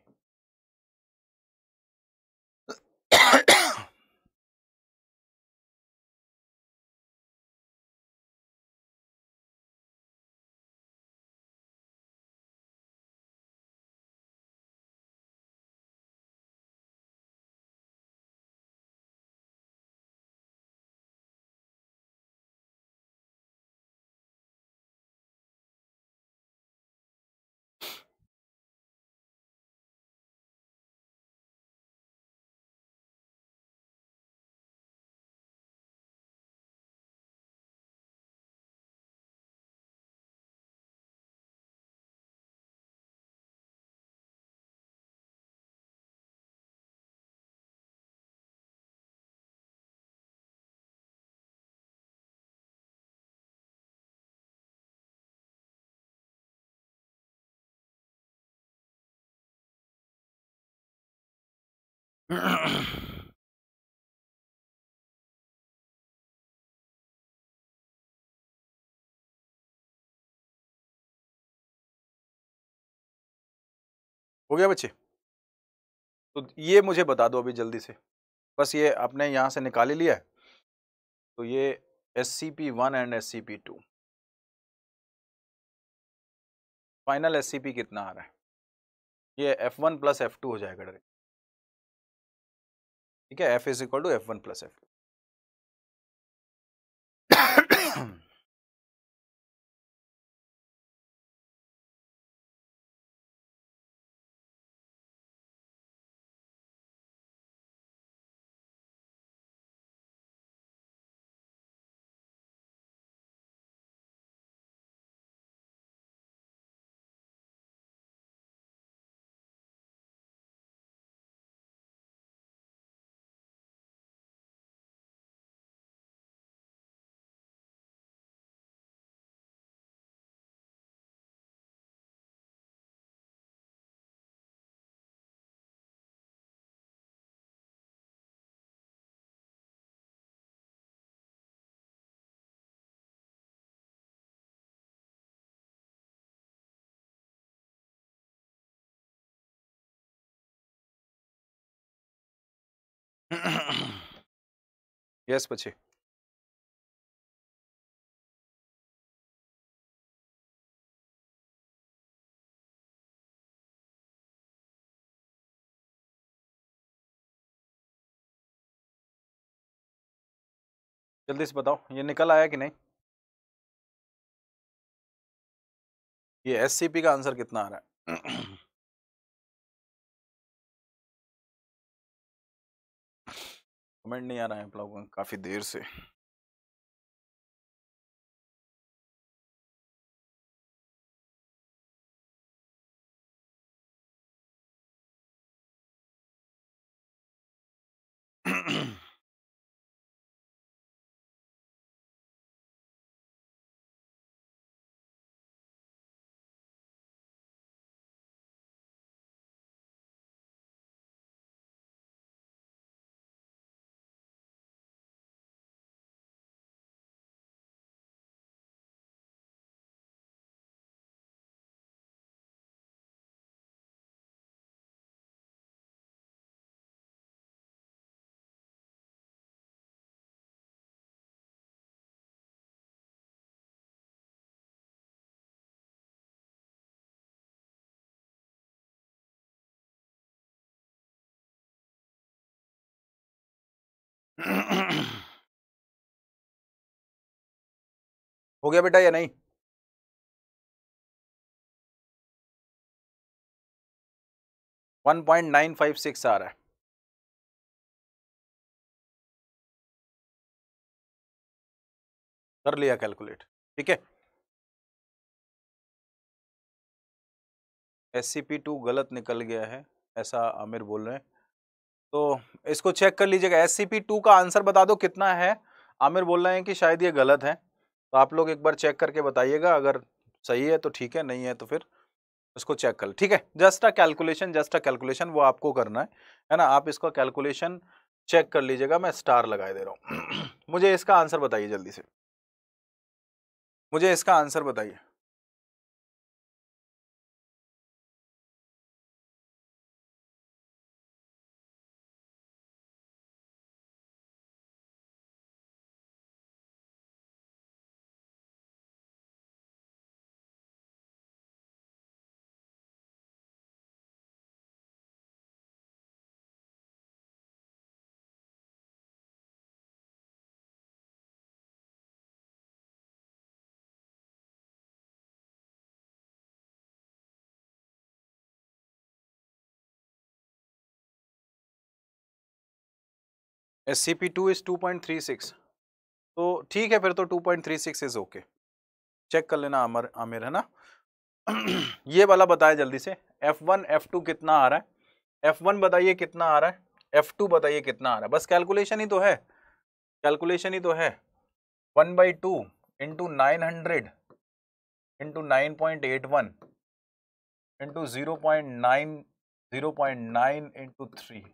हो गया बच्चे? तो ये मुझे बता दो अभी जल्दी से, बस ये आपने यहाँ से निकाल ही लिया है। तो ये SCP-1 and SCP-2, final SCP कितना आ रहा है? ये F1 प्लस F2 हो जाएगा डायरेक्ट, ठीक है, F is equal to F1 plus F2। Yes बच्चे, जल्दी से बताओ ये निकल आया कि नहीं? ये SCP का आंसर कितना आ रहा है? कमेंट नहीं आ रहा है आप लोगों का काफी देर से। हो गया बेटा या नहीं? वन 1.956 आ रहा है। कर लिया कैलकुलेट, ठीक है। SCP-2 गलत निकल गया है, ऐसा आमिर बोल रहे हैं, तो इसको चेक कर लीजिएगा। SCP-2 का आंसर बता दो कितना है। आमिर बोल रहे हैं कि शायद ये गलत है, तो आप लोग एक बार चेक करके बताइएगा, अगर सही है तो ठीक है, नहीं है तो फिर इसको चेक कर, ठीक है। जस्ट अ कैलकुलेशन वो आपको करना है ना। आप इसका कैलकुलेशन चेक कर लीजिएगा, मैं स्टार लगा दे रहा हूँ। मुझे इसका आंसर बताइए जल्दी से, मुझे इसका आंसर बताइए। SCP-2 इज 2.36, तो ठीक है फिर तो 2.36 इज ओके। चेक कर लेना आमिर, आमिर है ना। ये वाला बताए जल्दी से, F1 F2 कितना आ रहा है? F1 बताइए कितना आ रहा है, F2 बताइए कितना आ रहा है। बस कैलकुलेशन ही तो है, कैलकुलेशन ही तो है। 1/2 इंटू 900 इंटू 9.81 इंटू 0.9 इंटू 3,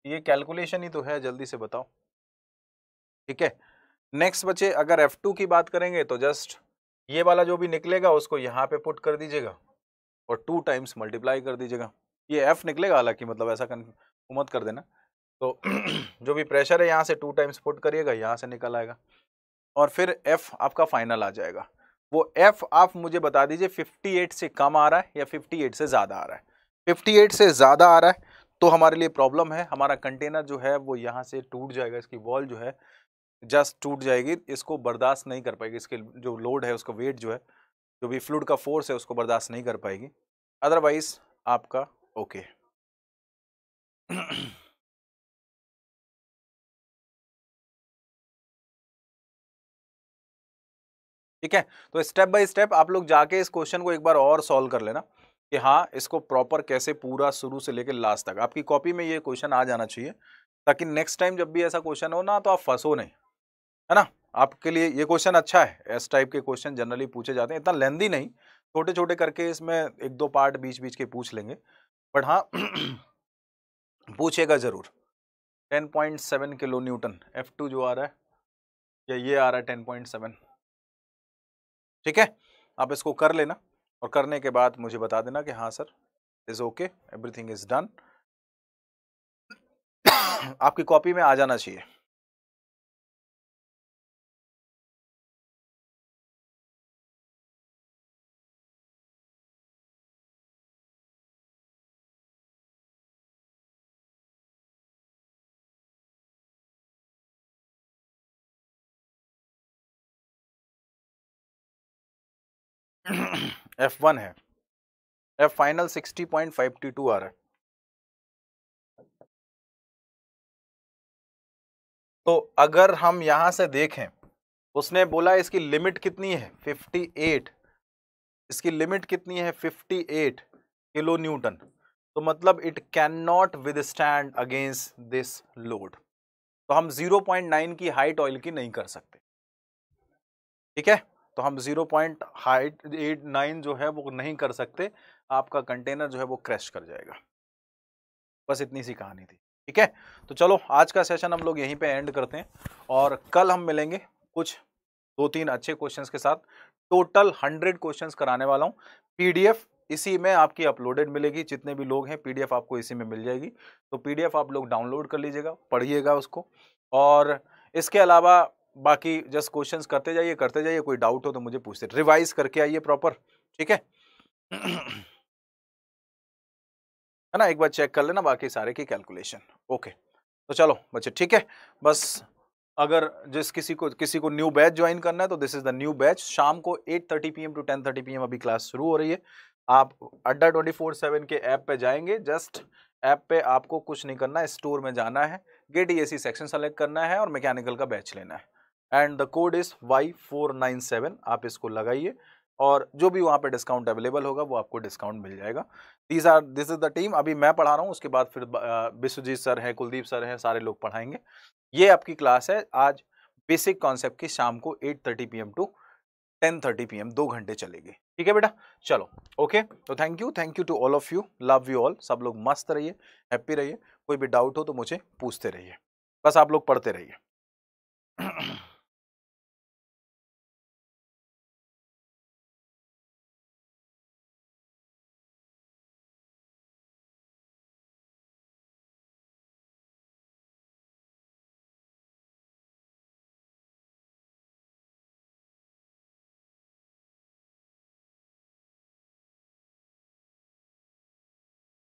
ये कैलकुलेशन ही तो है, जल्दी से बताओ, ठीक है। नेक्स्ट बच्चे, अगर F2 की बात करेंगे तो जस्ट ये वाला जो भी निकलेगा उसको यहाँ पे पुट कर दीजिएगा, और 2 टाइम्स मल्टीप्लाई कर दीजिएगा। ये F निकलेगा, हालांकि मतलब ऐसा मत कर देना। तो जो भी प्रेशर है यहाँ से 2 टाइम्स पुट करिएगा, यहाँ से निकल आएगा और फिर F आपका फाइनल आ जाएगा। वो F आप मुझे बता दीजिए 58 से कम आ रहा है या 58 से ज़्यादा आ रहा है। 58 से ज़्यादा आ रहा है तो हमारे लिए प्रॉब्लम है, हमारा कंटेनर जो है वो यहाँ से टूट जाएगा, इसकी वॉल जो है जस्ट टूट जाएगी, इसको बर्दाश्त नहीं कर पाएगी, इसके जो लोड है उसका वेट जो है, जो भी फ्लूइड का फोर्स है उसको बर्दाश्त नहीं कर पाएगी। अदरवाइज आपका ओके। ठीक है, तो स्टेप बाय स्टेप आप लोग जाके इस क्वेश्चन को एक बार और सॉल्व कर लेना कि हाँ इसको प्रॉपर कैसे पूरा शुरू से लेकर लास्ट तक आपकी कॉपी में ये क्वेश्चन आ जाना चाहिए, ताकि नेक्स्ट टाइम जब भी ऐसा क्वेश्चन हो ना तो आप फंसो नहीं, है ना। आपके लिए ये क्वेश्चन अच्छा है, इस टाइप के क्वेश्चन जनरली पूछे जाते हैं, इतना लेंदी नहीं, छोटे छोटे करके इसमें 1-2 पार्ट बीच बीच के पूछ लेंगे, बट हाँ पूछेगा जरूर। 10.7 किलो न्यूटन F2 जो आ रहा है या ये आ रहा है 10.7, ठीक है। आप इसको कर लेना और करने के बाद मुझे बता देना कि हाँ sir is okay, everything is done. आपकी कॉपी में आ जाना चाहिए। F1 है, F फाइनल 60.52 आ रहा है। तो अगर हम यहां से देखें, उसने बोला इसकी लिमिट कितनी है 58, इसकी लिमिट कितनी है 58 किलो न्यूटन, तो मतलब it can not withstand against this load. तो हम 0.9 की हाइट ऑयल की नहीं कर सकते, ठीक है। तो हम 0.89 जो है वो नहीं कर सकते, आपका कंटेनर जो है वो क्रैश कर जाएगा। बस इतनी सी कहानी थी, ठीक है। तो चलो आज का सेशन हम लोग यहीं पे एंड करते हैं और कल हम मिलेंगे कुछ 2-3 अच्छे क्वेश्चंस के साथ। टोटल 100 क्वेश्चंस कराने वाला हूँ। पीडीएफ इसी में आपकी अपलोडेड मिलेगी, जितने भी लोग हैं पीडीएफ आपको इसी में मिल जाएगी। तो पीडीएफ आप लोग डाउनलोड कर लीजिएगा, पढ़िएगा उसको, और इसके अलावा बाकी जस्ट क्वेश्चंस करते जाइए, कोई डाउट हो तो मुझे पूछते, रिवाइज करके आइए प्रॉपर, ठीक है। है ना, एक बार चेक कर लेना बाकी सारे की कैलकुलेशन। ओके, तो चलो बच्चे, ठीक है। बस अगर किसी को न्यू बैच ज्वाइन करना है तो this is the new batch. शाम को 8:30 PM टू 10:30 PM अभी क्लास शुरू हो रही है। आप अड्डा 24/7 के ऐप पे जाएंगे, जस्ट ऐप पे आपको कुछ नहीं करना है, स्टोर में जाना है, गेट EAC सेक्शन सेलेक्ट करना है और मैकेनिकल का बैच लेना है, and the code is Y497। आप इसको लगाइए और जो भी वहाँ पे डिस्काउंट अवेलेबल होगा वो आपको डिस्काउंट मिल जाएगा। This is the team. अभी मैं पढ़ा रहा हूँ, उसके बाद फिर विश्वजीत सर हैं, कुलदीप सर हैं, सारे लोग पढ़ाएंगे। ये आपकी क्लास है आज बेसिक कॉन्सेप्ट की, शाम को 8:30 PM टू 10:30 PM 2 घंटे चलेगी, ठीक है बेटा। चलो ओके, तो thank you to all of you, love you all. सब लोग मस्त रहिए, हैप्पी रहिए, कोई भी डाउट हो तो मुझे पूछते रहिए, बस आप लोग पढ़ते रहिए।